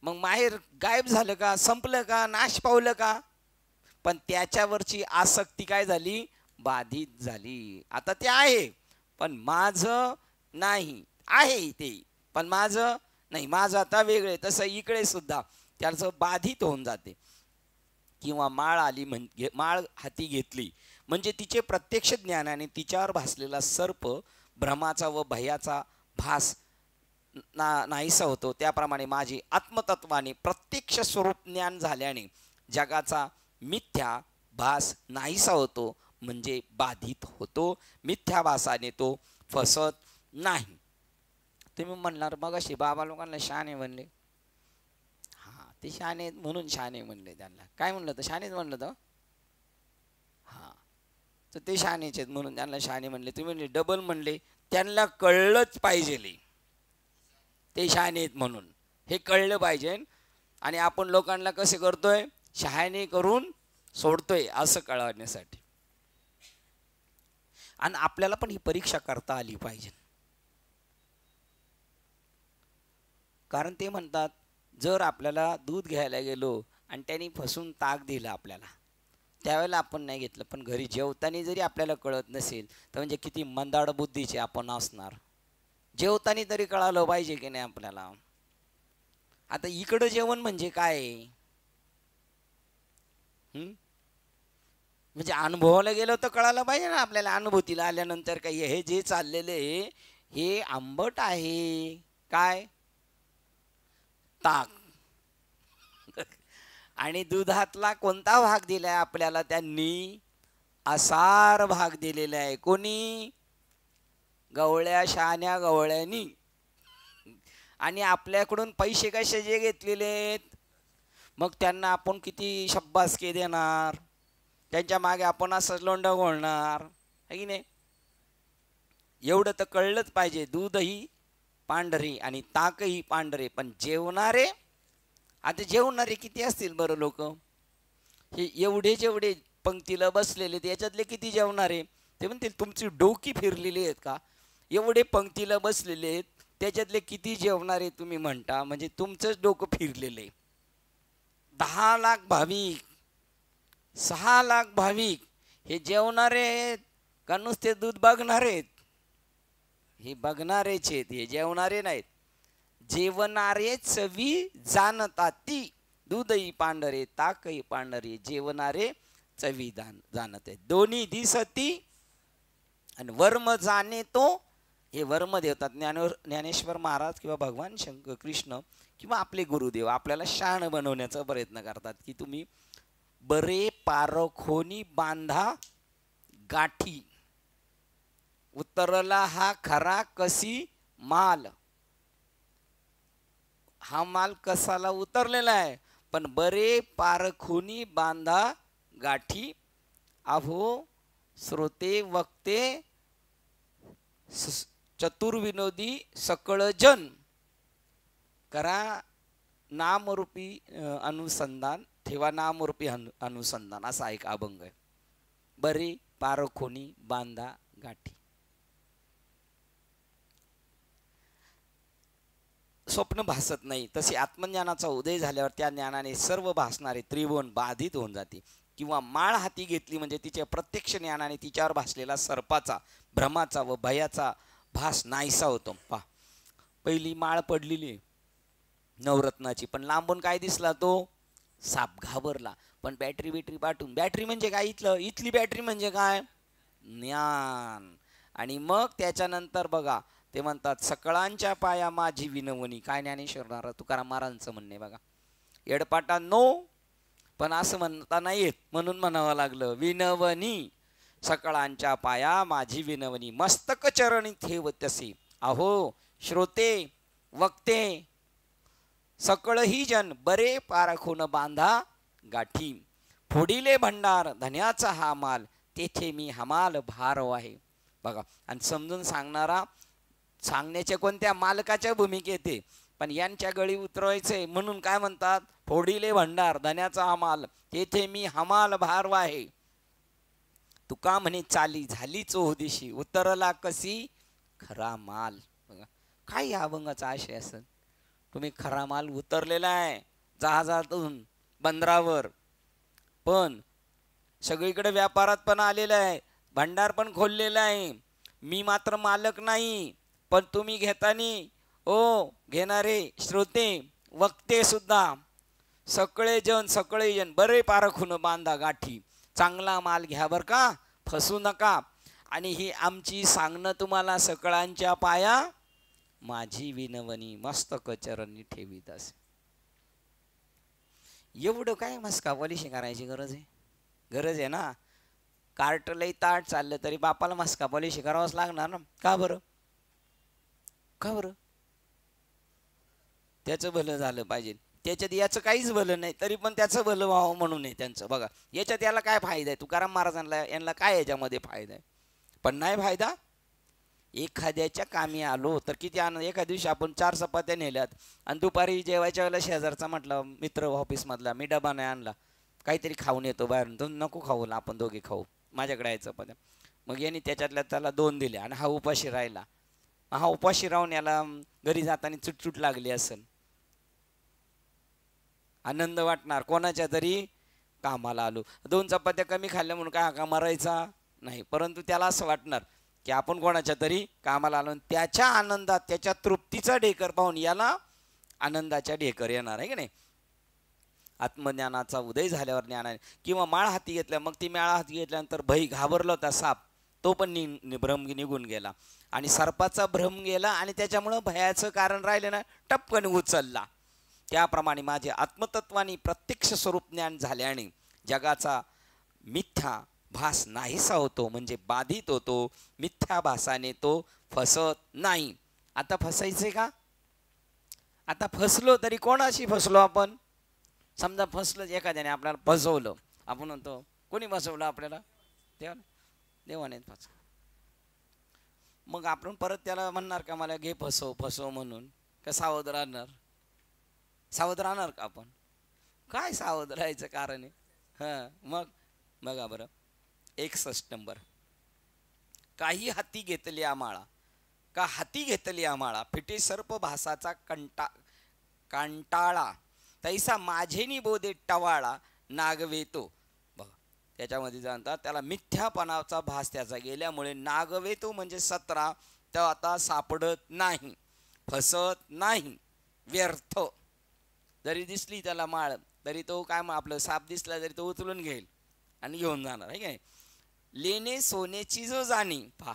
मग माहेर गायब झालं का, संपलं का, नाश पावलं का, पण त्याच्यावरची आसक्ती काय झाली, बाधित झाली. आता ते आहे पण माझं नाही, आहे ते पण माझं नाही, माझं आता वेगळे. तसं इकडे सुद्धा त्याचं बाधित होऊन जाते. किंवा माळ हाती घेतली म्हणजे तिचे प्रत्यक्ष ज्ञानाने तिच्यावर भासलेला सर्प भ्रमाचा व भयाचा भास नाहीसा होतो. त्याप्रमाणे माझी आत्मतत्वाने प्रत्यक्ष स्वरूप ज्ञान झाल्याने जगाचा मिथ्या भास नाहीसा होतो, म्हणजे बाधित होतो. मिथ्याभासाने तो फसत नाही. तुम्ही म्हणणार मग अशी बाबा लोकांना शहाणे म्हणले. हा, ते शहाणे म्हणून शहाणे म्हणले. त्यांना काय म्हणलं तर शहाणेच म्हणलं तर, हा, तर ते शहाणेच आहेत म्हणून त्यांना शहाणे म्हणले. तुम्ही म्हणले डबल म्हणले, त्यांना कळलंच पाहिजे ते शहाणे आहेत म्हणून, हे कळलं पाहिजे. आणि आपण लोकांना कसे करतोय, शहाणे करून सोडतोय असं कळवण्यासाठी. आणि आपल्याला पण ही परीक्षा करता आली पाहिजे. कारण ते म्हणतात जर आपल्याला दूध घ्यायला गेलो आणि त्यांनी फसून ताक दिलं आपल्याला, त्यावेळेला आपण नाही घेतलं, पण घरी जेवताना जरी आपल्याला कळत नसेल तर म्हणजे किती मंदाड बुद्धीचे आपण असणार. जेवताना तरी कळालं पाहिजे की नाही आपल्याला. आता इकडं जेवण म्हणजे काय, म्हणजे अनुभवाला गेलो तर कळायला पाहिजे ना आपल्याला. अनुभूतीला आल्यानंतर काही हे जे चाललेले हे आंबट आहे, काय ताक, आणि दुधातला कोणता भाग दिलाय आपल्याला त्यांनी, असार भाग दिलेला आहे. कोणी, गवळ्या शहाण्या गवळ्यांनी. आणि आपल्याकडून पैसे कसे जे घेतलेले आहेत, मग त्यांना आपण किती शब्बासकी देणार, त्यांच्या मागे आपण असं लोंढा घोळणार है की नाही. एवढं तर कळलंच पाहिजे, दूधही पांढरी आणि ताकही पांढरे, पण जेवणारे, आता जेवणारे किती असतील बरं लोक, हे एवढे जेवढे पंक्तीला बसलेले याच्यातले किती जेवणारे. ते म्हणतील तुमची डोकी फिरलेली आहेत का, एवढे पंक्तीला बसलेले आहेत त्याच्यातले किती जेवणारे तुम्ही म्हणता, म्हणजे तुमचंच डोकं फिरलेलं आहे. 10 लाख भाविक, 6 लाख भाविक हे जेवणारे आहेत का नुसते दूध बघणारे आहेत? हे बघणारेच आहेत, हे जेवणारे नाहीत. जेवणारे चवी जाणता ती, दूधही पांढरे ताकही पांढरे, जेवणारे चवी जाणत आहेत. दोन्ही दिसती आणि वर्म जाणे तो, हे वर्म देवतात ज्ञानेश्वर महाराज किंवा भगवान शंकर कृष्ण किंवा आपले गुरुदेव आपल्याला शाण बनवण्याचा प्रयत्न करतात की तुम्ही बरे पारखोनी बांधा गाठी, उतरला हा खरा कसी माल. हा माल कसाला उतरलेला आहे, पण बरे पारखोनी बांधा गाठी. अहो श्रोते वक्ते चतुर्विनोदी सकळ जन, करा नामरूपी अनुसंधान, ठेवा नामरूपी अनुसंधान, असा एक अभंग आहे. बरे पारखोनी बांधा गाठी. स्वप्न भासत नाही, तसे आत्मज्ञानाचा उदय झाल्यावर त्या ज्ञानाने सर्व भासणारे त्रिभुवन बाधित होऊन जाते. किंवा माळ हाती घेतली म्हणजे तिच्या प्रत्यक्ष ज्ञानाने तिच्यावर भासलेला सर्पाचा, भ्रमाचा व भयाचा भास नाहीसा होतो. पहा, पहिली माळ पडलेली नवरत्नाची, पण लांबून काय दिसला तो साप. घाबरला, पण बॅटरी पाठवून, बॅटरी म्हणजे काय, इथली बॅटरी म्हणजे काय, ज्ञान. आणि मग त्याच्यानंतर बघा ते म्हणतात सकळांच्या पाया माझी विनवणी. काय ज्ञानेश्वर तुकाराम महाराजांचं म्हणणे बघा. येडपाटा नो, पण असं म्हणता नाही येत म्हणून म्हणावं लागलं विनवणी. सकळांच्या पाया माझी विनवणी, मस्तक चरणी ठेव तसे. अहो श्रोते वक्ते सकळ ही जन, बरे पारखून बांधा गाठी. फोडिले भंडार धन्याचा हा माल, तेथे मी हमाल भारव आहे. बघा, आणि समजून सांगणारा सांगण्याच्या कोणत्या मालकाच्या भूमिकेत आहे, पण यांच्या गळी उतरवायचे म्हणून काय म्हणतात, फोडिले भंडार धन्याचा हमाल, तेथे मी हमाल भारव आहे. तुका म्हणे चाली झाली चोहदिशी, उतरला कसी खरा माल. बघा काय या अभंगाचा आशय असेल. तुम्ही खरा माल उतरलेला आहे जहाजातून बंदरावर, पण सगळीकडे व्यापारात पण आलेला आहे, भंडार पण खोललेला आहे. मी मात्र मालक नाही, पण तुम्ही घेतानी ओ घेणारे श्रोते वक्ते सुद्धा सगळे जण बरे पारखून बांधा गाठी. चांगला माल घ्या बर का, फसू नका. आणि ही आमची सांगणं तुम्हाला सकळांच्या पाया माझी विनवणी, मस्तक चरणी ठेवीत असे. एवढं काय मस्का पॉलिशिंग करायची गरज आहे? गरज आहे ना. कार्ट लई ताट चाललं तरी बापाला मस्का पॉलिशिंग करावंच लागणार ना. का बरं? का बरं? त्याचं भलं झालं पाहिजे. त्याच्यात याचं काहीच भलं नाही, तरी पण त्याचं भलं व्हावं म्हणून आहे त्यांचं. बघा याच्यात याला काय फायदा आहे, तुकाराम महाराजांना यांना काय याच्यामध्ये फायदा आहे? पण नाही फायदा. एखाद्याच्या कामी आलो तर किती आनंद. एका दिवशी आपण 4 चपात्या नेल्यात आणि दुपारी जेवायच्या वेळेला शेजारचा म्हटला मित्र ऑफिसमधला, मी डबा नाही आणला, काहीतरी खाऊन येतो बाहेरून. तो नको खाऊ, आपण दोघे खाऊ, माझ्याकडे आहे चपात्या. मग यांनी त्याच्यातल्या त्याला 2 दिले आणि हा उपाशी राहिला. हा उपाशी राहून याला घरी जाताना चुटचुट लागली असेल, आनंद वाटणार. कोणाच्या तरी कामाला आलो, 2 चपात्या कमी खाल्ल्या म्हणून काय का मरायचा नाही, परंतु त्याला असं वाटणार की आपण कोणाच्या तरी कामाला आलो. त्याच्या आनंदात, त्याच्या तृप्तीचा ढेकर पाहून याला आनंदाच्या ढेकर येणार आहे की नाही. आत्मज्ञानाचा उदय झाल्यावर ज्ञानाने किंवा माळ हाती घेतल्या, मग ती माळ हाती घेतल्यानंतर भय घाबरला होता साप, तो पण भ्रम निघून गेला आणि सर्पाचा भ्रम गेला आणि त्याच्यामुळं भयाचं कारण राहिलं ना, टपकन उचलला. त्याप्रमाणे माझे आत्मतत्वानी प्रत्यक्ष स्वरूप ज्ञान झाल्याने जगाचा मिथ्या भास नाहीसा होतो, म्हणजे बाधित होतो. मिथ्या भासाने तो फसत नाही. आता फसायचे का? आता फसलो तरी कोणाशी फसलो आपण? समजा फसलं, एखाद्याने आपल्याला फसवलं, आपण म्हणतो कोणी फसवलं आपल्याला? देवाने फसवलं. मग आपण परत त्याला म्हणणार का मला घे फसव म्हणून? का सावध राहणार? सावध राहणार का आपण? काय सावध राहायचं कारण आहे? मग बघा बरं, 61 नंबर. काही हाती घेतल्या माळा, का हाती घेतली आम्हाला फिटे सर्प भासाचा कंटाळा तैसा माझेनी बोधे टवाळा नागवेतो. बघा त्याच्यामध्ये जाणतात त्याला मिथ्यापणाचा भास त्याचा गेल्यामुळे नागवेतो म्हणजे 17 तो आता सापडत नाही, फसत नाही, व्यर्थ. जरी दिसली त्याला माळ तरी तो काय आपलं साप दिसला तरी तो उचलून घेईल आणि घेऊन जाणार आहे. काय लेणे सोन्याची जो जाणी, पहा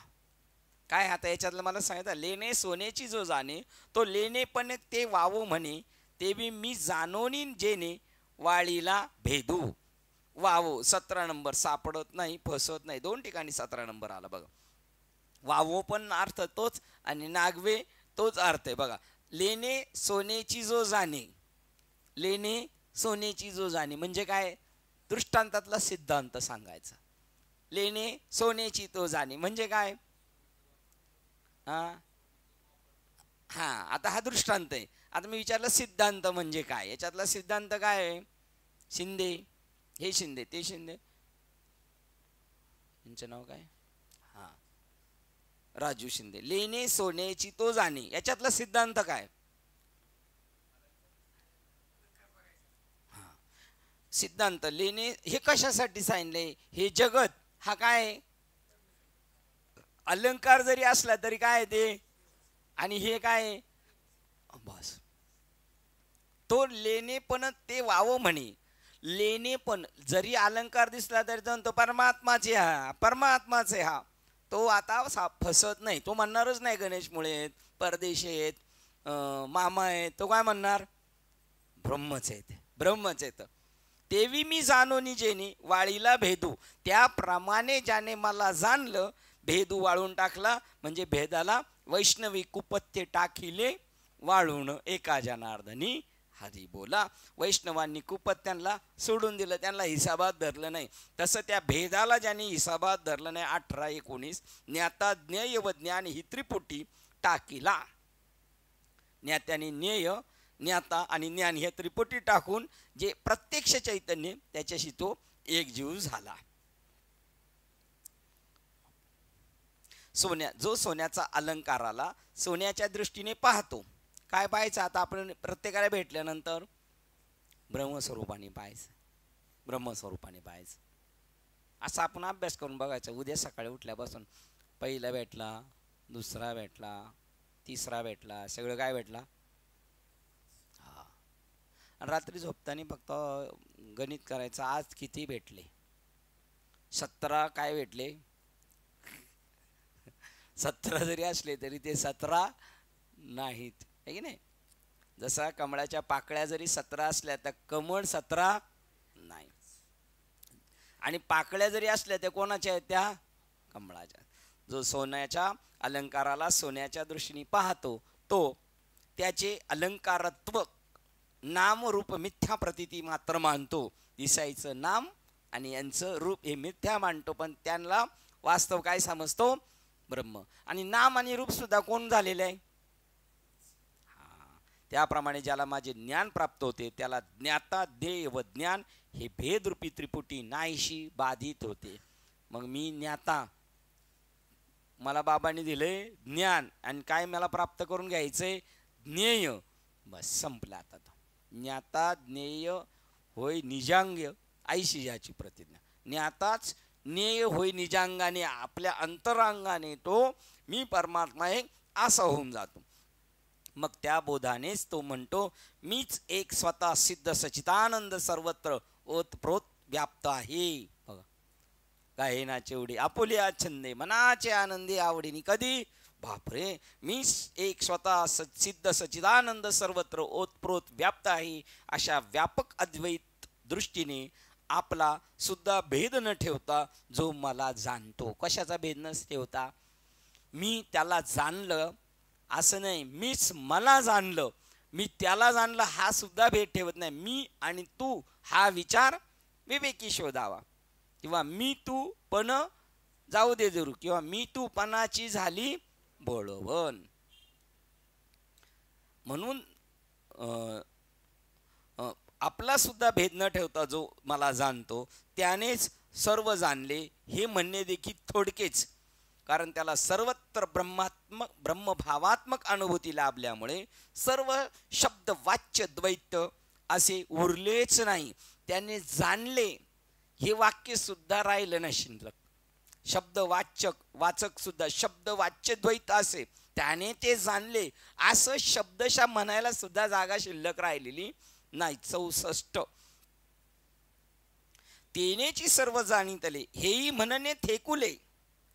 काय आता याच्यातलं मला सांगितलं, लेणे सोन्याची जो जाणे तो लेणे पण ते वावो म्हणे, ते बी मी जाणोनी जेणे वाळीला भेदू. वावो 17 नंबर सापडत नाही, फसवत नाही, 2 ठिकाणी 17 नंबर आला बघा. वावो पण अर्थ तोच आणि नागवे तोच अर्थ आहे बघा. लेणे सोन्याची जो जाणे, लेणे सोन्याची जो जाणे म्हणजे काय, दृष्टांतातला सिद्धांत सांगायचा. लेणे सोन्याची तो जाणे म्हणजे काय, हा आता हा दृष्टांत आहे. आता मी विचारलं सिद्धांत म्हणजे काय, याच्यातला सिद्धांत काय आहे. शिंदे, हे शिंदे ते शिंदे, यांचं नाव काय, हा राजू शिंदे. लेणे सोन्याची तो जाणे याच्यातला सिद्धांत काय, सिद्धांत लेणे हे कशासाठी सांगितले. हे जगत हा काय अलंकार जरी असला तरी काय ते, आणि हे काय बस तो लेणे पण ते वाव म्हणे. लेणे पण जरी अलंकार दिसला तरी तो परमात्माचे हा, परमात्माचे हा. तो आता फसत नाही, तो म्हणणारच नाही गणेश मुळे आहेत, परदेशी आहेत, मामा आहेत, तो काय म्हणणार ब्रह्मच आहेत, ब्रह्मच आहेत. तेवी मी जाणोनी जेनी वाळीला भेदू, त्याप्रमाणे ज्याने मला जाणलं भेदू वाळून टाकला, म्हणजे भेदाला वैष्णवी कुपत्ते टाकिले वाळून एका जनार्दनी हरी बोला. वैष्णवांनी कुपत्यांना सोडून दिलं, त्यांना हिसाबात धरलं नाही. तसं त्या भेदाला ज्यांनी हिसाबात धरलं नाही 18-19 ज्ञाता ज्ञेय व ज्ञान ही त्रिपुटी टाकीला. ज्ञात्याने ज्ञेय, ज्ञाता आणि ज्ञान हे त्रिपुटी टाकून जे प्रत्यक्ष चैतन्य त्याच्याशी तो एक जीव झाला. जो सोन्याचा अलंकाराला सोन्याच्या दृष्टीने पाहतो. काय पाहायचं आता आपण प्रत्येकाला भेटल्यानंतर ब्रह्मस्वरूपाने पाहायचं, ब्रह्मस्वरूपाने पाहायचं. असा आपण अभ्यास करून बघायचा. उद्या सकाळी उठल्यापासून पहिला भेटला, दुसरा भेटला, तिसरा भेटला, सगळं काय भेटला. हा, रात्री झोपताना फक्त गणित करायचं, आज किती भेटले, 17 काय भेटले. 17 जरी असले तरी ते 17 नाहीत, है की नाही. जसा कमळाच्या पाकळ्या जरी 17 असल्या तर कमळ 17 नाही, आणि पाकळ्या जरी असल्या त्या कोणाच्या आहेत, त्या कमळाच्या. जो सोन्याच्या अलंकाराला सोन्याच्या दृष्टीने पाहतो तो त्याचे अलंकारत्व नाम रूप मिथ्या प्रतीती मात्र मानतो. दिसायचं नाम आणि यांचं रूप हे मिथ्या मानतो, पण त्यांना वास्तव काय समजतो, ब्रह्म. आणि नाम आणि रूप सुद्धा कोण झालेलं आहे. त्याप्रमाणे ज्याला माझे ज्ञान प्राप्त होते त्याला ज्ञाता ध्येय व ज्ञान हे भेदरूपी त्रिपुटी नाहीशी बाधित होते. मग मी ज्ञाता, मला बाबांनी दिले ज्ञान, आणि काय मला प्राप्त करून घ्यायचंय ज्ञेय, बस संपला. आता ज्ञाता ज्ञेय होय निजांग आईशी ज्याची प्रतिज्ञा, ज्ञाताच ज्ञेय होय निजांगाने, आपल्या अंतरांगाने तो मी परमात्मा आहे असा होऊन जातो. मग त्या बोधानेच तो म्हणतो मीच एक स्वतः सिद्ध सचितानंद सर्वत्र ओतप्रोत व्याप्त आहे. बघा गायना चेवडी आपुल्या छंदे मनाचे आनंदी आवडीनी कधी, बापरे, मीच एक स्वतः सिद्ध सचिदानंद सर्वत्र ओतप्रोत व्याप्त आहे. अशा व्यापक अद्वैत दृष्टीने आपला सुद्धा भेद न ठेवता जो मला जाणतो. कशाचा भेद न ठेवता, मी त्याला जाणलं असं नाही, मीच मला जाणलं, मी त्याला जाणलं हा सुद्धा भेद ठेवत नाही. मी आणि तू हा विचार विवेकी शोधावा, किंवा मी तू पण जाऊ दे जरूर, किंवा मी तू पणाची झाली बोळवण. म्हणून आपला सुद्धा भेद न ठेवता जो मला जाणतो त्यानेच सर्व जाणले हे म्हणणे देखील थोडकेच. कारण त्याला सर्वत्र ब्रह्मभावात्मक अनुभूती लाभल्यामुळे सर्व शब्द वाच्य द्वैत असे उरलेच नाही, त्याने जाणले हे वाक्य सुद्धा राहिलं नाही शिल्लक. शब्द वाचक सुद्धा शब्द वाच्य द्वैत असे त्याने ते जाणले असं शब्दशः म्हणायला सुद्धा जागा शिल्लक राहिलेली नाही. 64 तेनेची सर्व जाणीतले हेही म्हणणे थेकुले,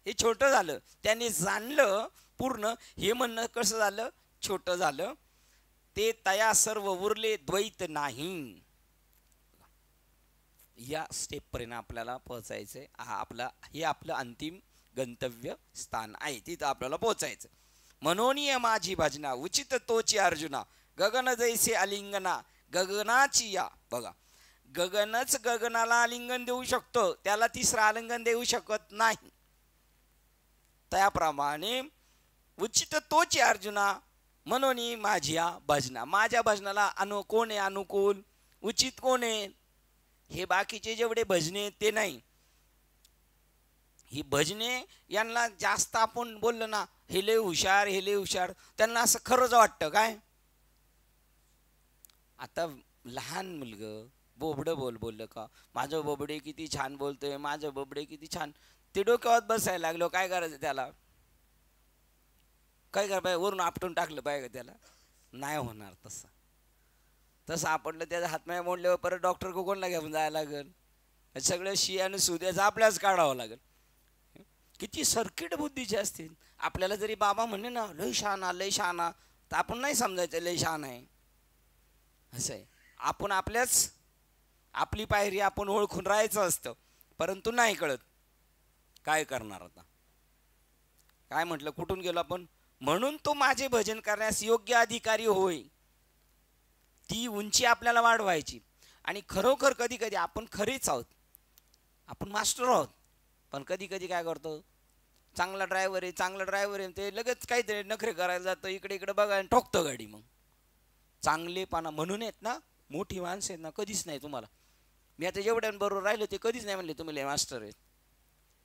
हे छोटं झालं, त्याने जाणलं पूर्ण, हे म्हणणं कसं झालं, छोटं झालं. ते तया सर्व उरले द्वैत नाही. या स्टेपपर्यंत आपल्याला पोहोचायचंय. हे आपलं अंतिम गंतव्य स्थान आहे, तिथं आपल्याला पोहोचायचं. मनोनीय माझी भजना उचित तोची अर्जुना, गगन जैसे आलिंगना गगनाची या. बघा, गगनच गगनाला आलिंगन देऊ शकतो, त्याला तिसरं आलिंगन देऊ शकत नाही. त्याप्रमाणे उचित तोची अर्जुना मनोनी माझी या भजना, माझ्या भजनाला कोण आहे अनुकूल, उचित कोण आहे, हे बाकीचे जेवढे भजने ते नाही. ही भजने यांना जास्त आपण बोललो ना, हे लय हुशार, हे लय हुशार, त्यांना असं खरंच वाटतं काय. आता लहान मुलग बोबडं बोललं का, माझं बोबडे किती छान बोलतोय, माझं बोबडे किती छान, ते डोक्यावर बसायला लागलो, काय करायचं त्याला, काय करा पाहिजे, वरून आपटून टाकलं पाहिजे त्याला, नाही होणार तसं आपटलं त्याचा हातमाया मोडल्यावर परत डॉक्टर कोणला घेऊन जायला लागेल, सगळं शियानं सुद्याचं आपल्याच काढावं लागेल. किती सर्किट बुद्धीचे असतील. आपल्याला जरी बाबा म्हणले ना लय शहाणा लय शहाणा, तर आपण नाही समजायचं लय शहाणा आहे, असं आहे. आपण आपली पायरी आपण ओळखून राहायचं असतं, परंतु नाही कळत. काय करणार आता, काय म्हटलं, कुठून गेलो आपण. म्हणून तो माझे भजन करण्यास योग्य अधिकारी होय. ती उंची आपल्याला वाढवायची. आणि खरोखर कधी कधी आपण खरेच आहोत, आपण मास्टर आहोत, पण कधी कधी काय करतो, चांगला ड्रायव्हर आहे ते लगेच काहीतरी नखरे करायला जातं, इकडे बघा आणि ठोकतो गाडी. मग चांगलेपणा म्हणून आहेत ना, मोठी माणसं आहेत ना, कधीच नाही. तुम्हाला मी आता जेवढ्यांबरोबर राहिलो ते कधीच नाही म्हणले तुम्ही मास्टर आहेत.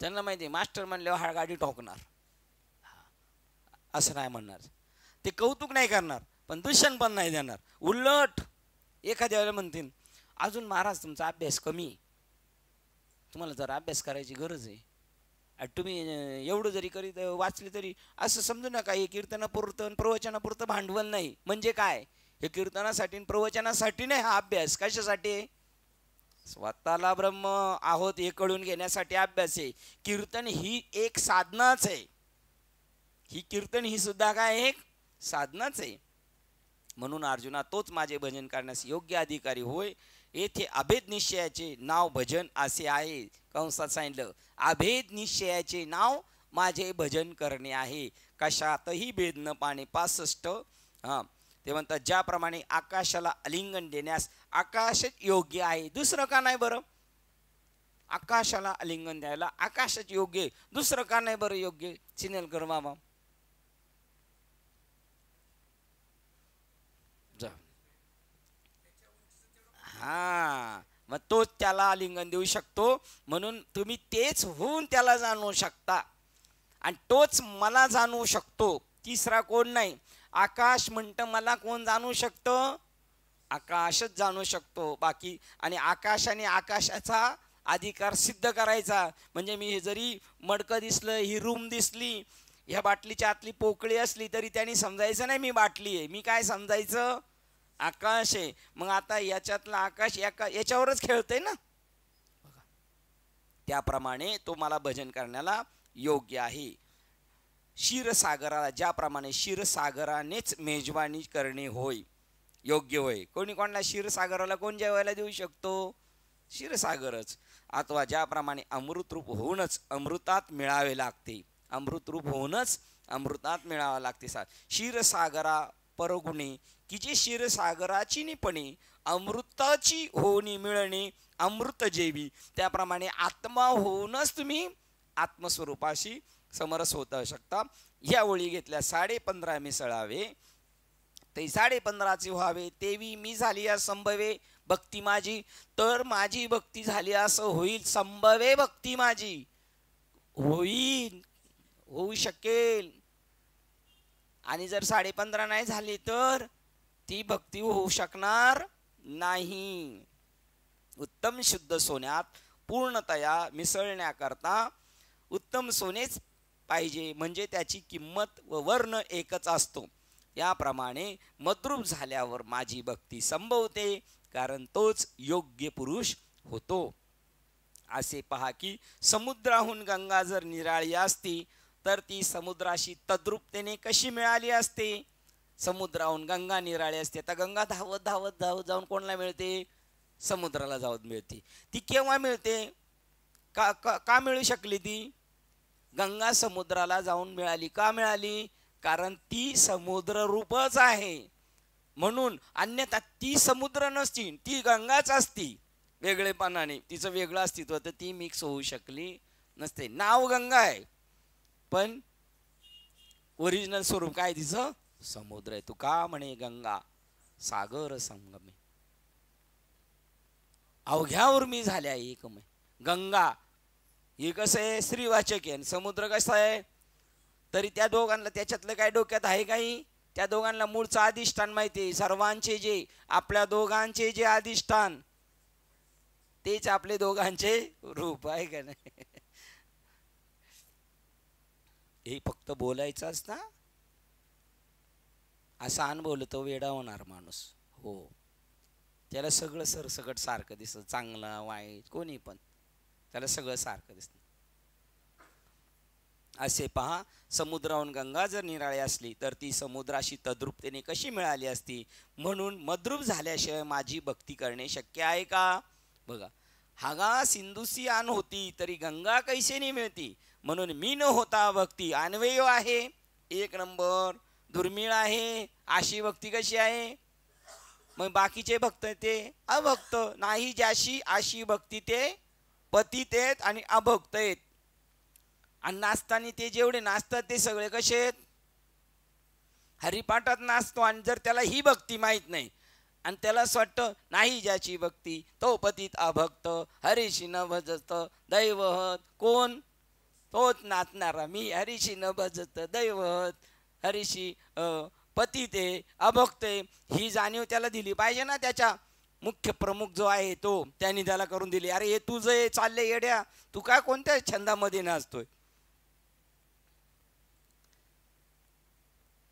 त्यांना माहिती आहे मास्टर म्हणल्यावर हा गाडी ठोकणार, असं नाही म्हणणार. ते कौतुक नाही करणार, पण दूषण पण नाही देणार. उलट एखाद्या वेळेला म्हणतील, अजून महाराज तुमचा अभ्यास कमी, तुम्हाला जर अभ्यास करायची गरज आहे, तुम्ही एवढं जरी करीत वाचले तरी असं समजू नका हे कीर्तनापुरतं प्रवचनापुरतं भांडवल नाही. म्हणजे काय, हे कीर्तनासाठी प्रवचनासाठी नाही, हा अभ्यास कशासाठी आहे, स्वतःला ब्रह्म आहोत हे कळून घेण्यासाठी अभ्यास आहे. कीर्तन ही एक साधनाच आहे, कीर्तन ही सुद्धा काय एक साधनाच आहे. म्हणून अर्जुना तोच माझे भजन करण्यास योग्य अधिकारी होय. येथे अभेद निश्चयाचे नाव भजन असे आहे. कंसात सांगितलं अभेद निश्चयाचे नाव माझे भजन करणे आहे, कशातही भेद न पाणे. 65 ते म्हणतात ज्याप्रमाणे आकाशाला आलिंगन देण्यास आकाशच योग्य आहे, दुसरं का नाही बरं. आकाशाला आलिंगन द्यायला आकाशच योग्य, दुसरं का नाही बरं योग्य. सिनेलकर मामा मग तोच त्याला आलिंगन देऊ शकतो. म्हणून तुम्ही तेच होऊन त्याला जाणू शकता, आणि तोच मला जाणू शकतो, तिसरा कोण नाही. आकाश म्हणतं मला कोण जाणू शकतं, आकाशच जाणू शकतो. बाकी आणि आकाशाने आकाशाचा अधिकार सिद्ध करायचा. म्हणजे मी जरी मडकं दिसलं, ही रूम दिसली, ह्या बाटलीच्या आतली पोकळी असली तरी त्यांनी समजायचं नाही मी बाटली आहे, मी काय समजायचं आकाश आहे. मग आता याच्यातला आकाश याच्यावरच खेळतंय ना. त्याप्रमाणे तो मला भजन करण्याला योग्य आहे. क्षीरसागराला ज्याप्रमाणे क्षीरसागरानेच मेजवानी करणे होय, योग्य होय. कोणी कोणाला क्षीरसागराला कोण जेवायला देऊ शकतो, क्षीरसागरच. अथवा ज्याप्रमाणे अमृतरूप होऊनच अमृतात मिळावे लागते, अमृतरूप होऊनच अमृतात मिळावे लागते. क्षीरसागरा परगुणे की जे क्षीरसागराची निपणे अमृताची होणी मिळणे अमृत जेवी. त्याप्रमाणे आत्मा होऊनच तुम्ही आत्मस्वरूपाशी समरस होता शकता. ह्या ओळी घेतल्या 15.5 मिसळावे ते 15.5 व्हावे, तेवी मी झाली या संभवे भक्ती माझी. तर माझी भक्ती झाली असं होईल, संभवे भक्ती माझी होईल. होऊ शकेल, आणि जर 15.5 नाही झाली तर ती भक्ती होऊ शकणार नाही. उत्तम शुद्ध सोन्यात पूर्णतया मिसळण्याकरता उत्तम सोनेच पाहिजे, म्हणजे त्याची किंमत व वर्ण एकच असतो. याप्रमाणे मद्रूप झाल्यावर माझी भक्ती संभवते, कारण तोच योग्य पुरुष होतो. असे पहा की समुद्राहून गंगा जर निराळी असती तर ती समुद्राशी तद्रूपतेने कशी मिळाली असते. समुद्राहून गंगा निराळी असते, आता गंगा धावत धावत धावत जाऊन कोणाला मिळते, समुद्राला जाऊन मिळते. ती केव्हा मिळते, का का, का मिळू शकली ती, गंगा समुद्राला जाऊन मिळाली. का मिळाली, कारण ती समुद्र रूपच आहे म्हणून. अन्यथा ती समुद्र नसती, ती गंगाच असती वेगळेपणाने, तिचं वेगळं अस्तित्व, तर ती मिक्स होऊ शकली नसते. नाव गंगा आहे पण ओरिजिनल स्वरूप काय तिचं, समुद्र आहे. तू का म्हणे गंगा सागर संगमे, अवघ्यावर मी झाल्या एकमय. गंगा हे कसं आहे, स्त्रीवाचक आहे, समुद्र कसं आहे. तरी त्या दोघांना त्याच्यातलं काय डोक्यात आहे काही, त्या दोघांना मूळचं अधिष्ठान माहिती आहे. सर्वांचे जे, आपल्या दोघांचे जे अधिष्ठान तेच आपले दोघांचे रूप आहे का नाही. हे फक्त बोलायचंच ना, असा अनुभवलं तो वेडा होणार माणूस. हो, त्याला सगळं सरसकट सारखं दिसतं, चांगलं वाईट कोणी पण त्याला सगळं सारखं दिसतं. असे पहा, समुद्राहून गंगा जर निराळी असली तर ती समुद्राशी तद्रूपतेने कशी मिळाली असती. म्हणून मद्रूप झाल्याशिवाय माझी भक्ती करणे शक्य आहे का. बघा, हागा सिंधुसी आन होती तरी गंगा कैसेने मिळती. म्हणून मी न होता भक्ती अन्वय आहे, एक नंबर दुर्मिळ आहे. अशी भक्ती कशी आहे, मग बाकीचे भक्त ते अभक्त नाही, ज्याशी अशी भक्ती ते पतित आहेत आणि अभक्त आहेत. आणि नाचताना ते जेवढे नाचतात ते सगळे कसे आहेत, हरिपाठात नाचतो. आणि जर त्याला ही भक्ती माहीत नाही आणि त्याला असं वाटतं नाही, ज्याची भक्ती तो पतित अभक्त, हरीशी न भजत दैवत. कोण, तोच नाचणारा मी, हरीशी न भजत दैवत, हरीशी पतित आहे अभक्त आहे. ही जाणीव त्याला दिली पाहिजे ना. त्याच्या मुख्य प्रमुख जो आहे तो, त्यांनी त्याला करून दिली. अरे हे तुझं हे चालले येड्या, तू काय कोणत्या छंदामध्ये नाचतोय.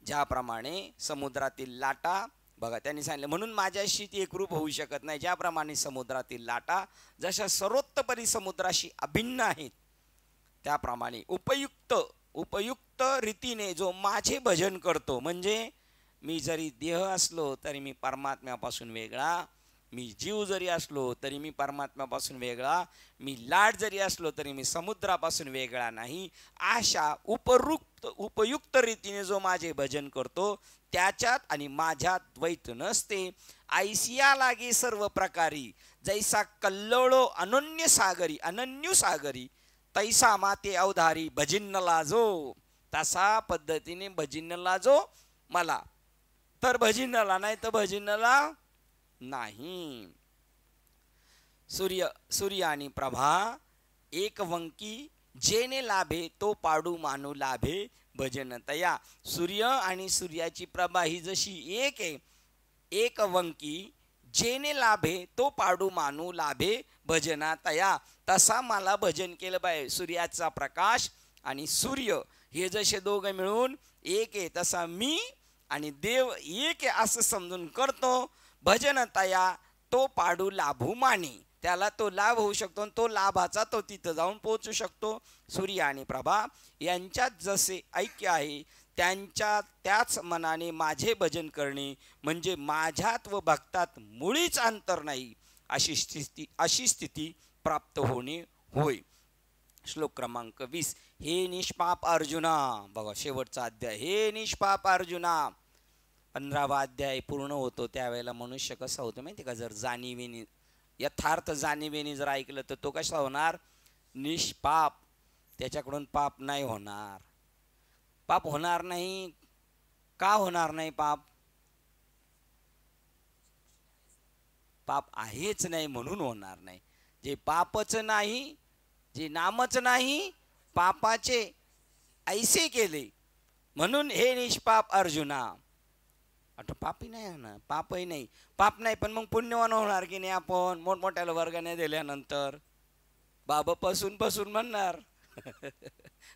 ज्याप्रमाणे समुद्रातील लाटा, बघा त्यांनी सांगितलं, म्हणून माझ्याशी ती एकरूप होऊ शकत नाही. ज्याप्रमाणे समुद्रातील लाटा जशा सर्वोत्तपरी समुद्राशी अभिन्न आहेत, त्याप्रमाणे उपयुक्त रीतीने जो माझे भजन करतो, म्हणजे मी जरी देह असलो तरी मी परमात्म्यापासून वेगळा, मी जीव जरी असलो तरी मी परमात्म्यापासून वेगळा, मी लाट जरी असलो तरी मी समुद्रापासून वेगळा नाही. अशा उपयुक्त रीतीने जो माझे भजन करतो त्याच्यात आणि माझ्यात द्वैत नसते. ऐसिया लागे सर्व प्रकारी जैसा कल्लोळो अनन्य सागरी तैसा माते अवधारी भजिन्न लाजो. तसा पद्धतीने भजिन्न लाजो मला, तर भजिन्नला नाही तर भजिन्नला नाही. सूर्य आणि प्रभा एक वंकी जेने लाभे तो पाडू मानू लाभे भजन तया. सूर्य आणि सूर्याची प्रभा ही जशी एक आहे, एक वंकी जेने लाभे तो पाडू मानू लाभे भजना तया. तसा मला भजन केलं पाहिजे. सूर्याचा प्रकाश आणि सूर्य हे जसे दोघं मिळून एक आहे, तसा मी आणि देव एक आहे असं समजून करतो. भजन तया तो पाडू लाभू माने, त्याला तो लाभ होऊ शकतो, तो लाभाचा तो तिथं जाऊन पोहोचू शकतो. सूर्य आणि प्रभा यांच्यात जसे ऐक्य आहे, त्यांच्या त्याच मनाने माझे भजन करणे म्हणजे माझ्यात व भक्तात मुळीच अंतर नाही, अशी स्थिती प्राप्त होणे होय. श्लोक क्रमांक 20. हे निष्पाप अर्जुना, बघा शेवटचा अध्याय. हे निष्पाप अर्जुना, 15वा अध्याय पूर्ण होतो त्यावेळेला मनुष्य कसा होतो माहिती का, जर जाणीवेने यथार्थ जाणीवेने जर ऐकलं तर तो कसा होणार, निष्पाप. त्याच्याकडून पाप नाही होणार. पाप होणार नाही. का होणार नाही पाप, पाप आहेच नाही म्हणून होणार नाही. जे पापच नाही, जे नामच नाही पापाचे, ऐसे केले म्हणून हे निष्पाप अर्जुना. आता पापी नाही ना, पापही नाही, पाप नाही, पण मग पुण्यवान होणार की नाही आपण मोठमोठ्याला वर्गाने दिल्यानंतर. बाबा पसून पसून म्हणणार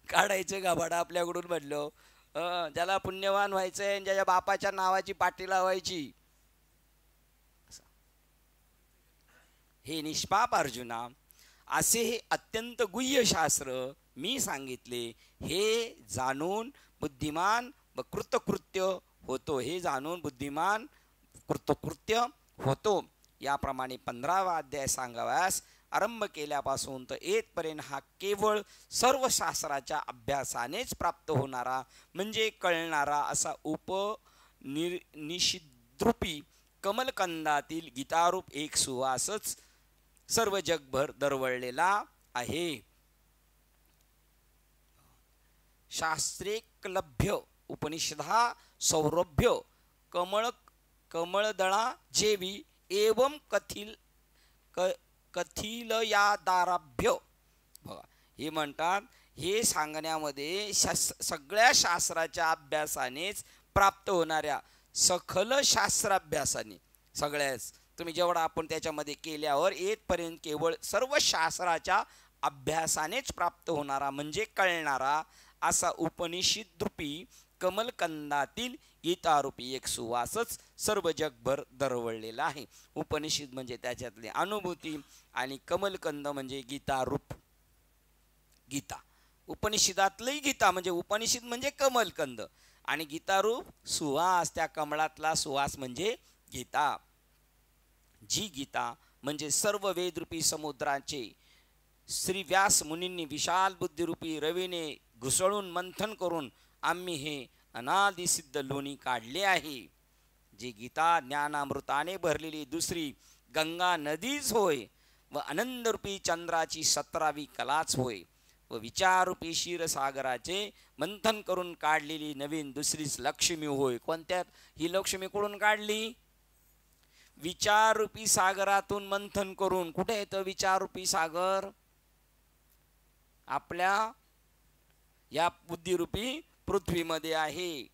काढायचं गाभाडा आपल्याकडून म्हटलं. ज्याला पुण्यवान व्हायचंय, ज्याच्या बापाच्या नावाची पाटी लावायची. हे निष्पाप अर्जुना, असे हे अत्यंत गुह्य शास्त्र मी सांगितले, हे जाणून बुद्धिमान व कृतकृत्य होतो. हे जाणून बुद्धिमान कृतकृत्य होतो. याप्रमाणे 15वा अध्याय सांगाव्यास आरंभ केल्यापासून तर येथपर्यंत हा केवळ सर्व शास्त्राच्या अभ्यासानेच प्राप्त होणारा म्हणजे कळणारा असा निषिद्रूपी कमलकंदातील गीतारूप एक सुवासच सर्व जगभर दरवळलेला आहे. शास्त्रेकलभ्य उपनिषदा सौरभ्य कमळदळा जेवी एवं कथिलयादारभ्य. बघा, हे म्हणतात, हे सांगण्यामध्ये सगळ्या शास्त्राच्या अभ्यासानेच प्राप्त होणाऱ्या सखल शास्त्राभ्यासाने, सगळ्याच तुम्ही जेवढा आपण त्याच्यामध्ये केल्यावर येथपर्यंत केवळ सर्व शास्त्राच्या अभ्यासानेच प्राप्त होणारा म्हणजे कळणारा असा उपनिषदरूपी कमलकंदातील गीतारूपी एक सुवासच सर्व जगभर दरवळलेला आहे. उपनिषद म्हणजे त्याच्यातली अनुभूती आणि कमलकंद म्हणजे गीतारूप गीता. उपनिषदातलंही गीता म्हणजे उपनिषद म्हणजे कमलकंद आणि गीतारूप सुवास, त्या कमळातला सुवास म्हणजे गीता. जी गीता म्हणजे सर्व वेदरूपी समुद्राचे श्री व्यास मुनींनी विशाल बुद्धिरूपी रवीने घुसळून मंथन करून आम्ही हे अनादिसिद्ध लोणी काढले आहे. जी गीता ज्ञानामृताने भरलेली दुसरी गंगा नदीच होय व आनंदरूपी चंद्राची 17वी कलाच होय व विचारूपी क्षीरसागराचे मंथन करून काढलेली नवीन दुसरीच लक्ष्मी होय. कोणत्यात ही लक्ष्मी कुठून काढली? विचारूपी सागरातून मंथन करून. कुठे येतं विचारूपी सागर? आपल्या या बुद्धिरूपी पृथ्वीमध्ये आहे.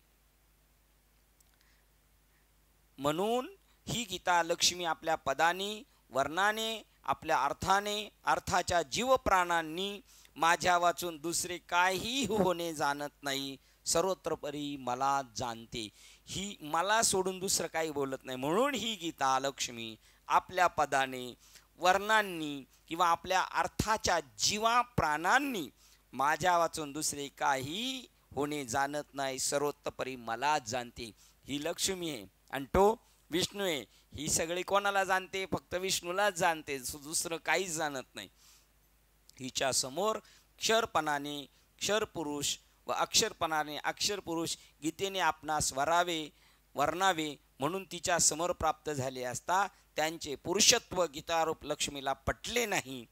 म्हणून ही गीता लक्ष्मी आपल्या पदानी वर्णाने, आपल्या अर्थाने, अर्थाच्या जीवप्राणांनी माझ्या वाचून दुसरे काही होणे जाणत नाही, सर्वत्रपरी मला जाणते. ही मला सोडून दुसरं काही बोलत नाही. म्हणून ही गीता लक्ष्मी आपल्या पदाने, वर्णांनी किंवा आपल्या अर्थाच्या जीवा प्राणांनी माझ्या वाचून दुसरे काही होणे जाणत नाही, सर्वोत्तपरी मला जाणते. ही लक्ष्मी आहे आणि तो विष्णू आहे. ही सगळी कोणाला जाणते? फक्त विष्णूलाच जाणते, दुसरं काहीच जाणत नाही. हिच्या समोर क्षरपणाने क्षरपुरुष व अक्षरपणाने अक्षरपुरुष गीतेने आपणास वर्णावे म्हणून तिच्या समोर प्राप्त झाले असता त्यांचे पुरुषत्व गीतारूप लक्ष्मीला पटले नाही,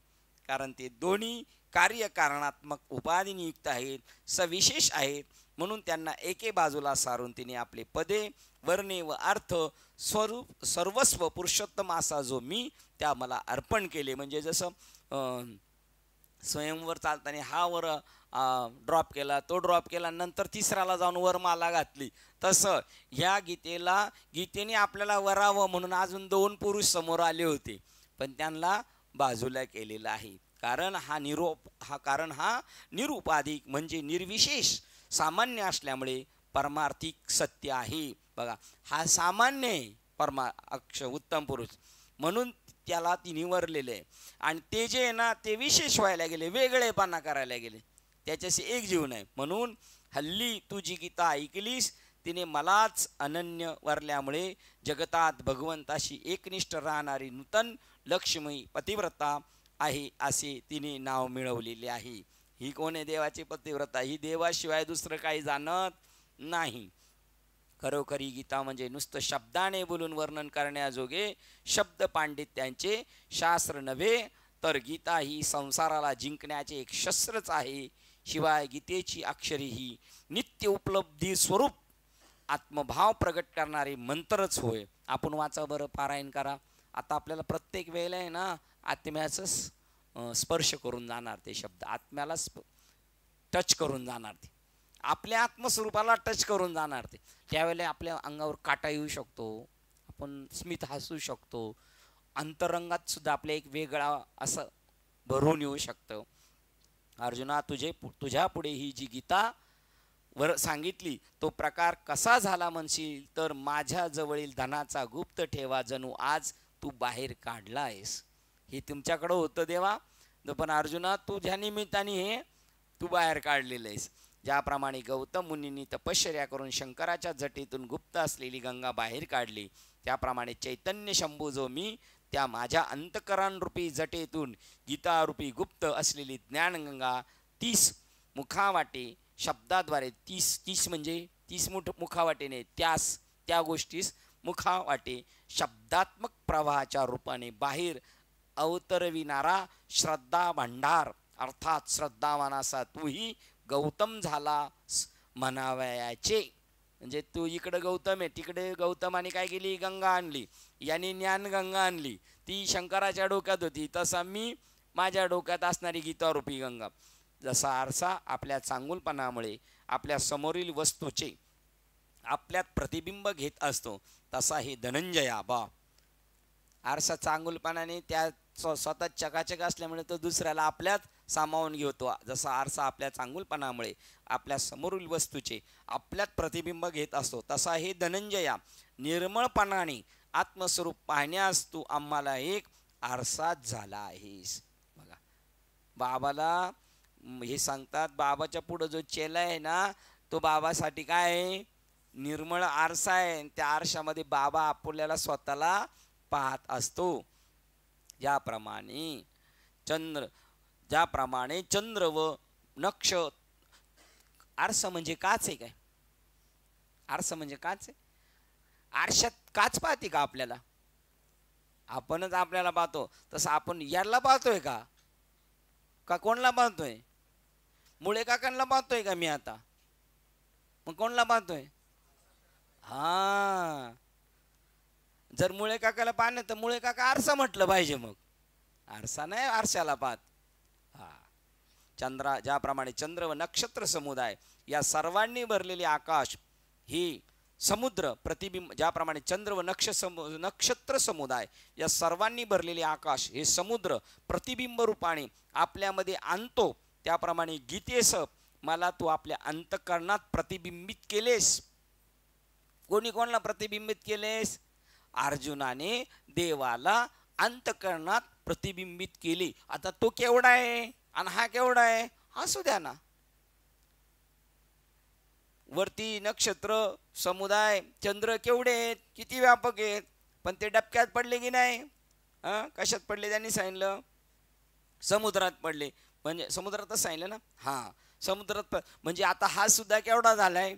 कारण ते दोन्ही कार्यकारणात्मक उपाधिनियुक्त आहेत, सविशेष आहेत. म्हणून त्यांना एके बाजूला सारून तिने आपले पदे, वर्णे व अर्थ स्वरूप सर्वस्व पुरुषोत्तम असा जो मी त्या मला अर्पण केले. म्हणजे जसं स्वयंवर चालताना हा वर ड्रॉप केला, तो ड्रॉप केला, नंतर तिसऱ्याला जाऊन वर माला घातली, तसं ह्या गीतेने आपल्याला वरावं म्हणून अजून 2 पुरुष समोर आले होते, पण त्यांना बाजूला केलेला आहे. कारण हा निरुपाधिक म्हणजे निर्विशेष सामान्य असल्यामुळे परमार्थिक सत्य आहे. बघा, हा सामान्य आहे उत्तम पुरुष, म्हणून त्याला ती निवरलेले आहे. आणि ते जे आहे ना, ते विशेष व्हायला गेले, वेगळेपणा करायला गेले, त्याच्याशी एक जीव नाही. म्हणून हल्ली तू जी गीता ऐकलीस तिने मलाच अनन्य वरल्यामुळे जगतात भगवंताशी एकनिष्ठ राहणारी नूतन लक्ष्मी पतिव्रता आहे असे तिने नाव मिळवलेले आहे. ही कोण आहे? देवाची पतिव्रता. ही देवाशिवाय दुसरं काही जाणत नाही. खरोखरी गीता म्हणजे नुसतं शब्दाने बोलून वर्णन करण्याजोगे शब्द पांडित्यांचे शास्त्र नव्हे, तर गीता ही संसाराला जिंकण्याचे एक शस्त्रच आहे. शिवाय गीतेची अक्षरे ही नित्य उपलब्धी स्वरूप आत्मभाव प्रगट करणारे मंत्रच होय. आपण वाचा बरं, पारायण करा. आता आपल्याला प्रत्येक वेळेला आहे ना, आत्म्याचं स्पर्श करून जाणार ते शब्द, आत्म्याला टच करून जाणार ते. आपल्या आत्मस्वरूपाला टच करून जाणार ते. त्यावेळेला आपल्या अंगावर काटा येऊ शकतो, आपण स्मित हसू शकतो, अंतरंगात सुद्धा आपल्या एक वेगळा असं भरून येऊ शकतं. अर्जुना, तुझ्या पुढे ही जी गीता वर सांगितली तो प्रकार कसा झाला म्हणशील तर माझ्या जवळील धनाचा गुप्त ठेवा जणू आज तू बाहेर काढला आहेस. हे तुमच्याकडं होतं देवा, पण अर्जुना तुझ्या निमित्ताने हे तू बाहेर काढलेलं आहेस. ज्याप्रमाणे गौतम मुनींनी तपश्चर्या करून शंकराच्या जटेतून गुप्त असलेली गंगा बाहेर काढली, त्याप्रमाणे चैतन्य शंभू जो मी त्या माझ्या अंतकरणरूपी जटेतून गीतारूपी गुप्त असलेली ज्ञानगंगा 30 मुखावाटे शब्दाद्वारे 30 म्हणजे 30 मुखावाटेने त्या गोष्टीस मुखावाटे शब्दात्मक प्रवाहाच्या रूपाने बाहेर अवतरविणारा श्रद्धा भांडार अर्थात श्रद्धावानासा तूही गौतम झाला म्हणावयाचे. म्हणजे तू इकडं गौतम आहे, तिकडे गौतमाने काय केली, गंगा आणली, याने ज्ञान गंगा आणली, ती शंकराच्या डोक्यात होती, तसा मी माझ्या डोक्यात असणारी गीतारूपी गंगा. जसा आरसा आपल्या चांगुलपणामुळे आपल्या समोरील वस्तूचे आपल्यात प्रतिबिंब घेत असतो, तसा हे धनंजया बा आरसा चांगुलपणाने त्या स्वतः चकाचक असल्यामुळे तो दुसऱ्याला आपल्यात सामावून घेतो. जसा आरसा आपल्या चांगुलपणामुळे आपल्या समोरील वस्तूचे आपल्यात प्रतिबिंब घेत असतो, तसा हे धनंजया निर्मळपणाने आत्मस्वरूप पाहण्यास तू आम्हाला एक आरसाच झाला आहेस. बघा, बाबाला हे सांगतात, बाबाच्या पुढं जो चेला आहे ना तो बाबासाठी काय आहे, निर्मळ आरसा आहे. त्या आरशामध्ये बाबा आपल्याला स्वतःला पाहत असतो. ज्याप्रमाणे चंद्र व नक्ष आरसा म्हणजे काच आहे. काय आरसा म्हणजे काच आहे? आरशात काच पाहते का आपल्याला? आपणच आपल्याला पाहतो. तसं आपण याला पाहतोय का कोणला पाहतोय? मुळे काकांना पाहतोय का मी आता? मग कोणला पाहतोय? हा, जर मुळे काकाला पाहणं तर मुळे काका आरसा म्हटलं पाहिजे. मग आरसा नाही आरशाला पाहत. हा, ज्याप्रमाणे चंद्र व नक्षत्र समुदाय या सर्वांनी भरलेले आकाश हे समुद्र प्रतिबिंब, ज्याप्रमाणे चंद्र व नक्षत्र समुदाय या सर्वांनी भरलेले आकाश हे समुद्र प्रतिबिंब रूपाने आपल्यामध्ये आणतो, त्याप्रमाणे गीतेस मला तू आपल्या अंतःकरणात प्रतिबिंबित केलेस. कोणी कोणाला प्रतिबिंबित केलेस? अर्जुनाने देवाला अंतःकरणात प्रतिबिंबित केले. आता तो केवढा आहे आणि हा केवढा आहे, असू द्या ना. वरती नक्षत्र समुदाय चंद्र केवढे आहेत, किती व्यापक आहेत, पण ते डबक्यात पडले की नाही? कशात पडले त्यांनी सांगितलं? समुद्रात पडले. म्हणजे समुद्रातच सांगितलं ना. हा, समुद्रात म्हणजे आता हा सुद्धा केवढा झालाय,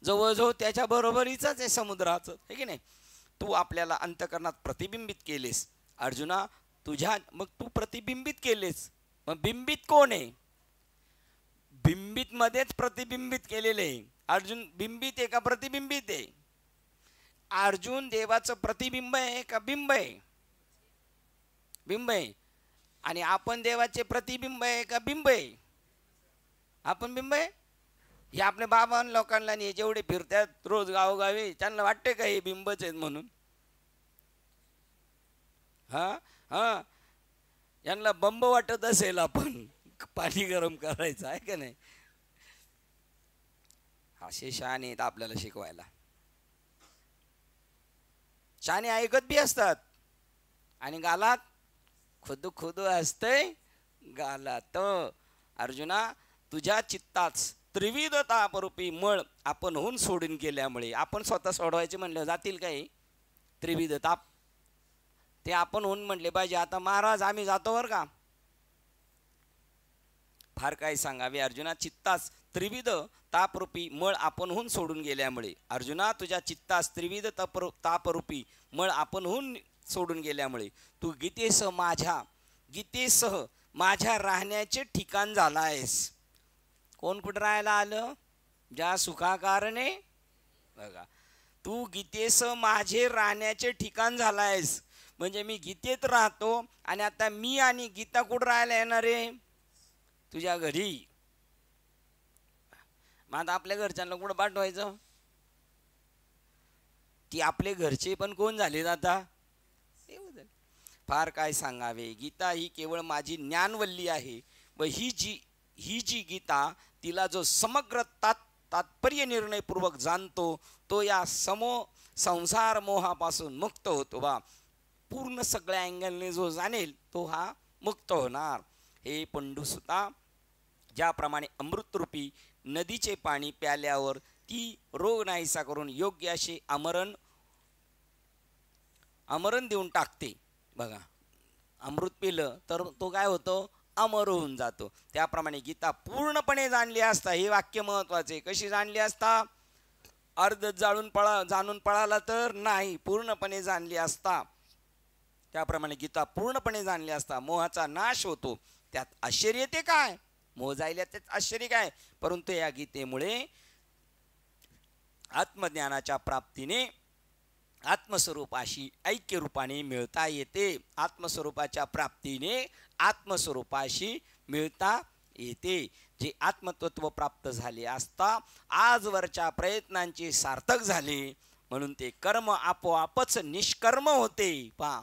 जवळजवळ त्याच्या बरोबरीचाच आहे समुद्राचं, आहे की नाही? तू आपल्याला अंतःकरणात प्रतिबिंबित केलेस अर्जुना. मग तू प्रतिबिंबित केलेस, मग बिंबित कोण आहे? बिंबित मध्येच प्रतिबिंबित केलेले आहे. अर्जुन बिंबित आहे का प्रतिबिंबित आहे? अर्जुन देवाचं प्रतिबिंब आहे का बिंब आहे? बिंब आहे. आणि आपण देवाचे प्रतिबिंब आहे का बिंब आहे? आपण बिंब आहे. हे आपल्या बाबा लोकांना नाही, जेवढे फिरतात रोज गावोगावी, त्यांना वाटते का हे बिंबच आहेत म्हणून? हा, यांना बंब वाटत असेल आपण पाणी गरम करायचं, आहे का नाही? असे शहाणे आहेत आपल्याला शिकवायला. शहाणे ऐकत बी असतात आणि गालात खुद खुद असतंय गालात. अर्जुना, तुझ्या चित्तात त्रिविध तापरूपी मळ आपण होऊन सोडून गेल्यामुळे, आपण स्वतः सोडवायचे म्हणलं जातील काही त्रिविध ताप, ते आपण होऊन म्हणले पाहिजे. आता महाराज आम्ही जातो बरं का, फार काय सांगावे अर्जुना. चित्तास त्रिविध तापरूपी मळ आपण होऊन सोडून गेल्यामुळे, अर्जुना तुझ्या चित्तास त्रिविध तापरूपी मळ आपण होऊन सोडून गेल्यामुळे तू गीतेसह माझ्या राहण्याचे ठिकाण झाला आहेस. कोण कुठं राहायला आलं? ज्या सुखाकारणे. बघा, तू गीतेसह माझे राहण्याचे ठिकाण झाला आहेस. म्हणजे मी गीतेत राहतो आणि आता मी आणि गीता कुठं राहायला येणार आहे? तुझ्या घरी. मग आता आपल्या घरच्यांना कुठं पाठवायचं? ती आपले घरचे पण कोण झाले आता? फार काय सांगावे. गीता ही केवळ माझी ज्ञानवल्ली आहे व ही जी गीता तिला जो समग्र तात्पर्य निर्णयपूर्वक जाणतो तो या संसार मोहापासून मुक्त होतो बा. पूर्ण सगळ्या अँगलने जो जाणेल तो हा मुक्त होणार. हे पंडुसुता, ज्याप्रमाणे अमृतरूपी नदीचे पाणी प्याल्यावर ती रोग नाहीसा करून योग्य असे आमरण देऊन टाकते. बघा, अमृत पिलं तर तो काय होतो? अमर होऊन जातो. त्याप्रमाणे गीता पूर्णपणे जाणली असता, हे वाक्य महत्वाचे. कशी जाणली असता? अर्ध जाणून पळाला तर नाही, पूर्णपणे जाणली असता. त्याप्रमाणे गीता पूर्णपणे जाणली असता मोहाचा नाश होतो. त्यात आश्चर्य ते काय? मोह जायला त्यात आश्चर्य काय? परंतु या गीतेमुळे आत्मज्ञानाच्या प्राप्तीने आत्मस्वरूपाशी ऐक्य रूपाने मिळता येते. आत्मस्वरूपाच्या प्राप्तीने आत्मस्वरूपाशी मिळता येते. जे आत्मतत्व प्राप्त झाले असता आजवरच्या प्रयत्नांचे सार्थक झाले, म्हणून ते कर्म आपोआपच निष्कर्म होते. पहा,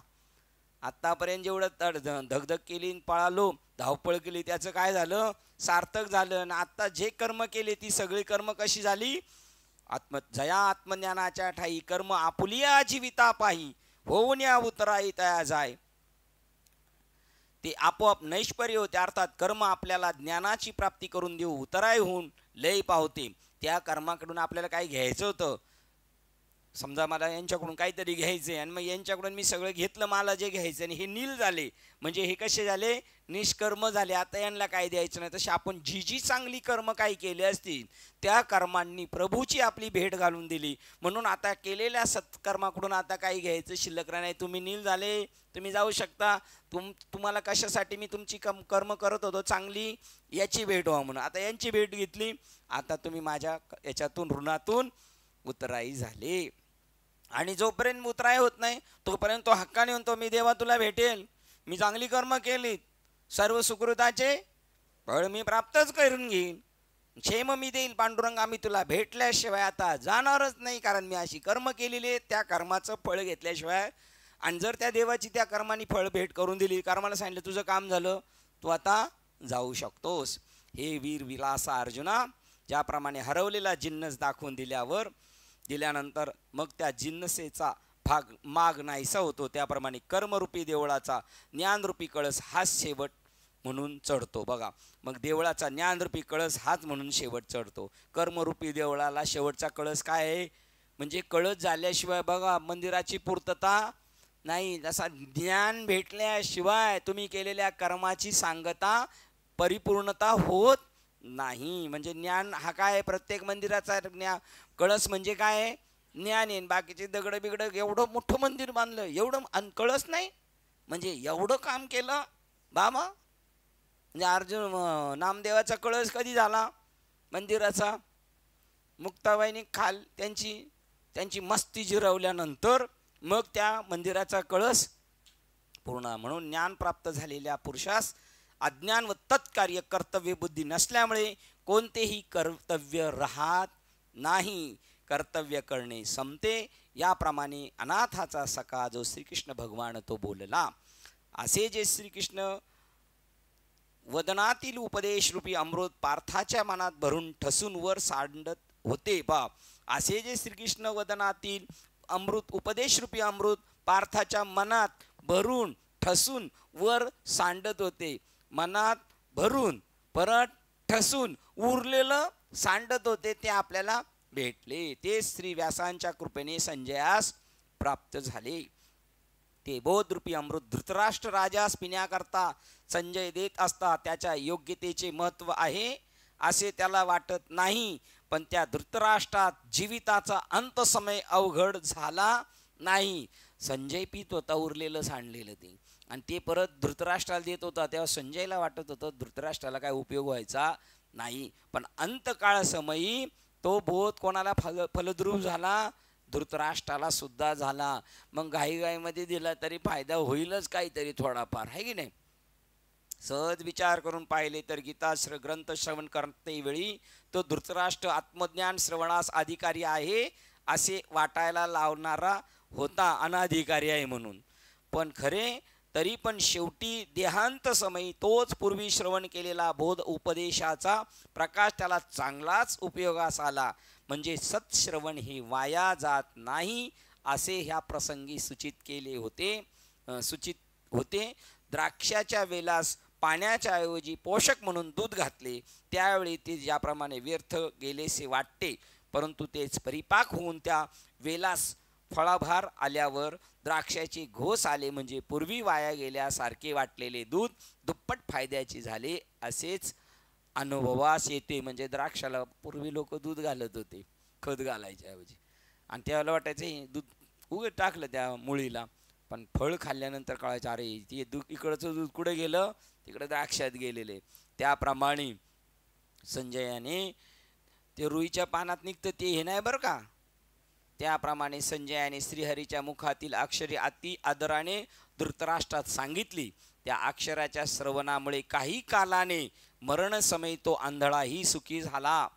आत्तापर्यंत जेवढं धगधग केली, पळालो, धावपळ केली, त्याचं काय झालं? सार्थक झालं. आणि आत्ता जे कर्म केले ती सगळी कर्म कशी झाली? जया आत्मज्ञानाच्या ठाई कर्म आपुलिया जीविता पाही होऊन या उतराई तया जाय. ते आपोआप नैष्पर्य होते. अर्थात कर्म आपल्याला ज्ञानाची प्राप्ती करून देऊ उतराई होऊन लय पावते. त्या कर्माकडून आपल्याला काय घ्यायचं होतं? समजा मला यांच्याकडून काहीतरी घ्यायचे आणि मग यांच्याकडून मी सगळं घेतलं, मला जे घ्यायचं, आणि हे नील झाले, म्हणजे हे कसे झाले? निष्कर्म झाले. आता यांना काय द्यायचं नाही. तशी आपण जी चांगली कर्म काही केली असतील त्या कर्मांनी प्रभूची आपली भेट घालून दिली. म्हणून आता केलेल्या सत्कर्माकडून आता काही घ्यायचं शिल्लक नाही. तुम्ही नील झाले, तुम्ही जाऊ शकता. तुम्हाला कशासाठी? मी तुमची कर्म करत होतो चांगली, याची भेट व्हा म्हणून. आता यांची भेट घेतली, आता तुम्ही माझ्या याच्यातून ऋणातून उतराई झाले. आणि जोपर्यंत उतराई होत नाही तोपर्यंत तो हक्काने म्हणतो मी देवा तुला भेटेल, मी चांगली कर्म केली, सर्व सुकृताचे फळ मी प्राप्तच करून घेईन, क्षेम मी देईल पांडुरंग, आम्ही तुला भेटल्याशिवाय आता जाणारच नाही, कारण मी अशी कर्म केलेली आहे, त्या कर्माचं फळ घेतल्याशिवाय. आणि जर त्या देवाची त्या कर्माने फळ भेट करून दिली, कर्माला सांगितलं तुझं काम झालं, तू आता जाऊ शकतोस. हे वीर विलासा अर्जुना, ज्याप्रमाणे हरवलेला जिन्नस दाखवून दिल्यानंतर मग त्या जिन्नसेचा माग नाहीसा होतो, त्याप्रमाणे कर्मरूपी देवळाचा ज्ञानरूपी कळस हाच शेवट म्हणून चढतो. बघा, मग देवळाचा ज्ञानरूपी कळस हाच म्हणून शेवट चढतो. कर्मरूपी देवळाला शेवटचा कळस काय आहे? म्हणजे कळस झाल्याशिवाय बघा मंदिराची पूर्तता नाही. जसा ज्ञान भेटल्याशिवाय तुम्ही केलेल्या कर्माची सांगता परिपूर्णता होत नाही. म्हणजे ज्ञान हा काय? प्रत्येक मंदिराचा कळस म्हणजे काय? ज्ञान आहे. बाकीचे दगड बिगड, एवढं मोठं मंदिर बांधलं, एवढं आणि कळस नाही, म्हणजे एवढं काम केलं बाबा. म्हणजे अर्जुन नामदेवाचा कळस कधी झाला मंदिराचा? मुक्ताबाईने त्यांची मस्ती जिरवल्यानंतर मग त्या मंदिराचा कळस पूर्ण. म्हणून ज्ञान प्राप्त झालेल्या पुरुषास अज्ञान व तत्कार्य कर्तव्य बुद्धी नसल्यामुळे कोणतेही कर्तव्य राहत नाही. कर्तव्य करणे संपते. याप्रमाणे अनाथाचा सखा जो श्रीकृष्ण भगवान तो बोलला. असे जे श्रीकृष्ण वदनातील उपदेश रूपी अमृत पार्थाच्या मनात भरून ठसून वर सांडत होते. असे जे श्रीकृष्ण वदनातील अमृत उपदेश रूपी अमृत पार्थाच्या मनात भरून ठसून वर सांडत होते. मनात भरून परत ठसून उरलेलं सांडत होते, ते आपल्याला भेटले. ते श्री व्यासांच्या कृपेने संजयास प्राप्त झाले. ते बोधरूपी अमृत धृतराष्ट्र राजास पिण्याकरता संजय देत असता त्याच्या योग्यतेचे महत्व आहे असे त्याला वाटत नाही. पण त्या धृतराष्ट्रात जीविताचा अंत समय अवघड झाला नाही. संजय पित होता उरलेलं सांडलेलं ते, आणि ते परत धृतराष्ट्राला देत होता. तेव्हा संजयला वाटत होतं धृतराष्ट्राला काय उपयोग व्हायचा नाही. पण अंतकाळ समयी तो बोध कोणाला फलद्रूप झाला? धृतराष्ट्राला सुद्धा झाला. मग घाईघाईमध्ये दिला तरी फायदा होईलच काहीतरी थोडाफार, आहे की नाही? सहज विचार करून पाहिले तर गीता ग्रंथ श्रवण करते वेळी तो धृतराष्ट्र आत्मज्ञान श्रवणास अधिकारी आहे असे वाटायला लावणारा होता, अनाधिकारी आहे म्हणून. पण खरे तरी पण शेवटी देहांत समयी तोच पूर्वी श्रवण केलेला बोध उपदेशाचा प्रकाश त्याला चांगलाच उपयोगास आला. म्हणजे सत्श्रवण हे वाया जात नाही असे ह्या प्रसंगी सूचित होते. द्राक्षाच्या वेलास पाण्याच्या ऐवजी पोषक म्हणून दूध घातले त्यावेळी ते ज्याप्रमाणे व्यर्थ गेलेसे वाटते, परंतु तेच परिपाक होऊन त्या वेलास फळाभार आल्यावर द्राक्षाची घोस आले, म्हणजे पूर्वी वाया गेल्यासारखे वाटलेले दूध दुप्पट फायद्याचे झाले असेच अनुभवास येते. म्हणजे द्राक्षाला पूर्वी लोक दूध घालत होते खत घालायच्या ऐवजी, आणि त्याला वाटायचं दूध उघड टाकलं त्या मुळीला, पण फळ खाल्ल्यानंतर कळायचं अरे ते इकडचं दूध कुठे गेलं, तिकडे द्राक्षात गेलेले. त्याप्रमाणे संजयाने ते रुईच्या पानात निघतं ते हे नाही बरं का. त्याप्रमाणे संजयाने श्रीहरीच्या मुखातील अक्षरे अति आदराने धृतराष्ट्रात सांगितली. त्या अक्षराच्या श्रवणामुळे काही कालाने मरणसमयी तो आंधळाही सुखी झाला.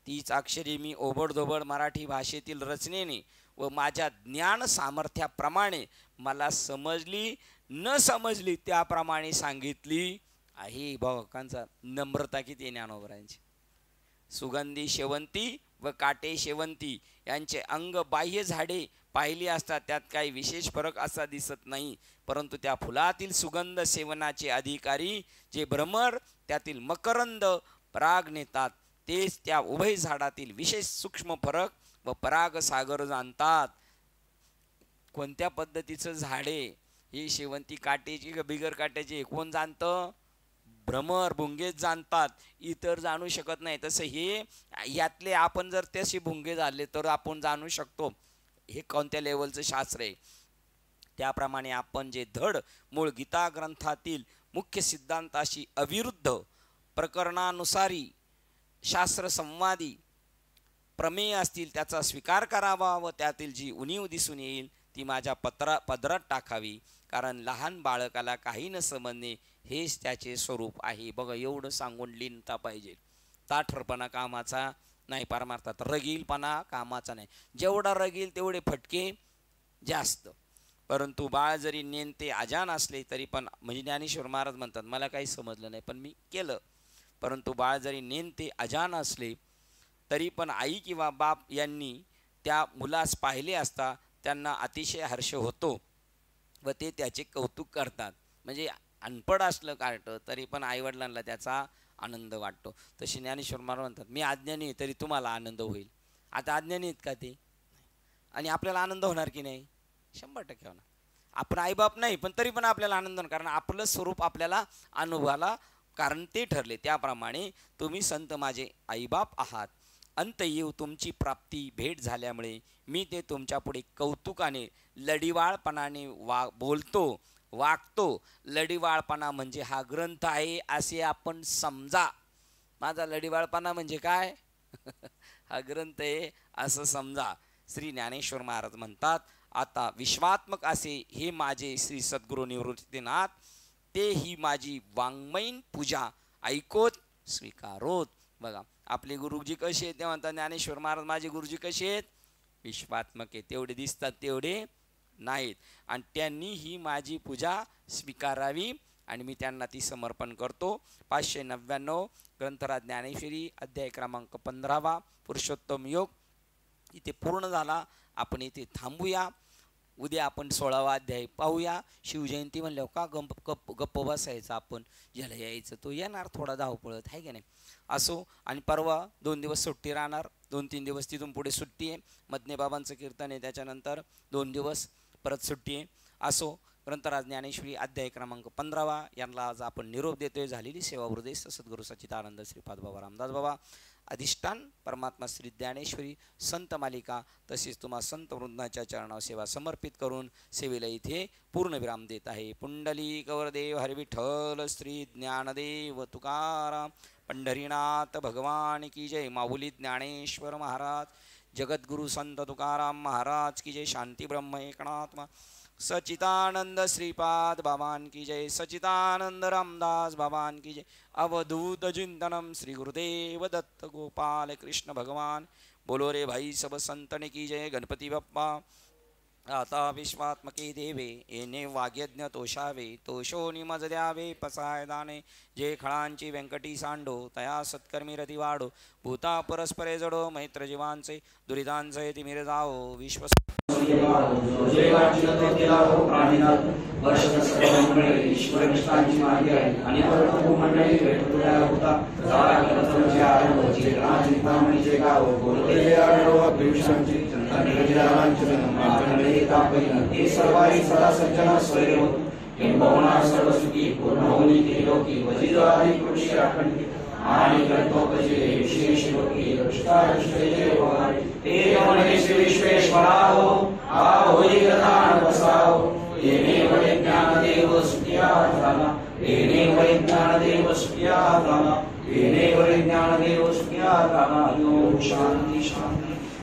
तीच अक्षरे मी ओबडधोबड मराठी भाषेतील रचनेने व माझ्या ज्ञान सामर्थ्याप्रमाणे मला समजली न समजली त्याप्रमाणे सांगितली आहे. भावकांचा नम्रता किती ज्ञानोबरांची. सुगंधी शेवंती व काटे शेवंती यांचे अंग बाह्य झाडे पाहिली असतात, त्यात काही विशेष फरक असा दिसत नाही, परंतु त्या फुलातील सुगंध सेवनाचे अधिकारी जे भ्रमर त्यातील मकरंद पराग नेतात तेच त्या उभय झाडातील विशेष सूक्ष्म फरक व पराग सागर जाणतात. कोणत्या पद्धतीचं झाडे ही शेवंती काटेची का बिगर काट्याची कोण जाणतं? भ्रमर भुंगेच जाणतात, इतर जाणू शकत नाही. तसं हे यातले आपण जर त्याशी भुंगे झाले तर आपण जाणू शकतो. हे कोणत्या लेवलचं शास्त्र आहे. त्याप्रमाणे आपण जे धड मूळ गीता ग्रंथातील मुख्य सिद्धांताशी अविरुद्ध प्रकरणानुसारी शास्त्र संवादी प्रमेय असतील त्याचा स्वीकार करावा व त्यातील जी उणीव दिसून येईल ती माझ्या पदरात टाकावी, कारण लहान बाळकाला काही न समजणे हेच त्याचे स्वरूप आहे. बघा एवढं सांगून लीनता पाहिजे. ताठरपणा कामाचा नाही, पारमार्थात रगीलपणा कामाचा नाही. जेवढा रगील तेवढे फटके जास्त. परंतु बाळ जरी नेणते अजान असले तरी पण, म्हणजे ज्ञानेश्वर महाराज म्हणतात मला काही समजलं नाही पण मी केलं, परंतु बाळ जरी नेणते अजान असले तरी पण आई किंवा बाप यांनी त्या मुलास पाहिले असता त्यांना अतिशय हर्ष होतो व ते त्याचे कौतुक करतात. म्हणजे अनपढ असलं कार्ट तरी पण आईवडिलांना त्याचा आनंद वाटतो. तसे ज्ञानेश्वर महाराज म्हणतात मी अज्ञानी आहे तरी तुम्हाला आनंद होईल. आता अज्ञानी आहेत का ते, आणि आपल्याला आनंद होणार की नाही? 100% होणार. आपण आईबाप नाही पण तरी पण आपल्याला आनंद होणार, कारण आपलं स्वरूप आपल्याला अनुभवाला कारण ते ठरले. त्याप्रमाणे तुम्ही संत माझे आईबाप आहात. अंत येऊ तुमची प्राप्ती भेट झाल्यामुळे मी ते तुमच्या पुढे कौतुकाने लढिवाळपणाने बोलतो वागतो. लढिवाळपणा म्हणजे हा ग्रंथ आहे असे आपण समजा. माझा लढिवाळपणा म्हणजे काय? हा ग्रंथ आहे असं समजा. श्री ज्ञानेश्वर महाराज म्हणतात आता विश्वात्मक असे हे माझे श्री सद्गुरू निवृत्तीनाथ, ते ही माझी वाङ्मयीन पूजा ऐकोत स्वीकारोत. बघा आपले गुरुजी कसे आहेत ते म्हणतात ज्ञानेश्वर महाराज माझे गुरुजी कसे आहेत? विश्वात्मक आहे, तेवढे दिसतात तेवढे नाहीत, आणि त्यांनी ही माझी पूजा स्वीकारावी आणि मी त्यांना ती समर्पण करतो. 599 ग्रंथराज ज्ञानेश्वरी अध्याय क्रमांक 15 पुरुषोत्तम योग इथे पूर्ण झाला. आपण इथे थांबूया. उद्या आपण 16वा अध्याय पाहूया. शिवजयंती म्हणल्यावर का गप्प बसायचं, आपण ज्याला यायचं तो येणार, थोडा धावपळत आहे की नाही. असो, आणि परवा 2 दिवस सुट्टी राहणार, 2-3 दिवस तिथून पुढे सुट्टी आहे. मदने बाबांचं कीर्तन आहे, त्याच्यानंतर 2 दिवस परत सुट्टी आहे. असो, ग्रंथराज ज्ञानेश्वरी अध्याय क्रमांक 15 यांना आज आपण निरोप देतोय. झालेली सेवा हृदय सद्गुरू सच्चिदानंद श्रीपाद बाबा रामदास बाबा अधिष्ठान परमात्मा श्री ज्ञानेश्वरी संत मालिका तसेच तुम्हा संत वृंदाच्या चरणावर सेवा समर्पित करून सेवेला इथे पूर्णविराम देत आहे. पुंडली कवरदेव हरी विठ्ठल श्री ज्ञानदेव तुकाराम पंढरीनाथ भगवान की जय. माऊली ज्ञानेश्वर महाराज, जगद्गुरु संत तुकाराम महाराज की जय. शांती ब्रह्म एकनाथ सचितानंद श्रीपाद भगवान की जय, सचितानंद रामदास भगवान की जय। अवधूत चिंतनम श्री गुरुदेव दत्त गोपाल कृष्ण भगवान। बोलो रे भाई सब संतन की जय। गणपती बाप्पा आता विश्वात्मके देवे, येणे वाग्यज्ञ तोषावे, तोषो निमज द्यावे पसाय दाने। जे खळांची व्यंकटी सांडो, तया सत्कर्मी रती वाढो। भूता परस्परे जडो, मैत्र जीवांचे दुरितांचे तिमिर जाओ। विश्व सर्वारी सदा सज्जना स्वैर्य सर्व सुखी पूर्ण होनी लोकी वजिरादी कृषी अखंडी आणि गणपती विशेष लोकी भगवान ते रमणे श्री विश्वेश्वराहो होई गदान बसाओ। येणे वै ज्ञान देव सुखिया झाला, येणे वै ज्ञान देव सुखिया झाला, येणे वै ज्ञान देव सुखिया झाला। ओम शांती शांती।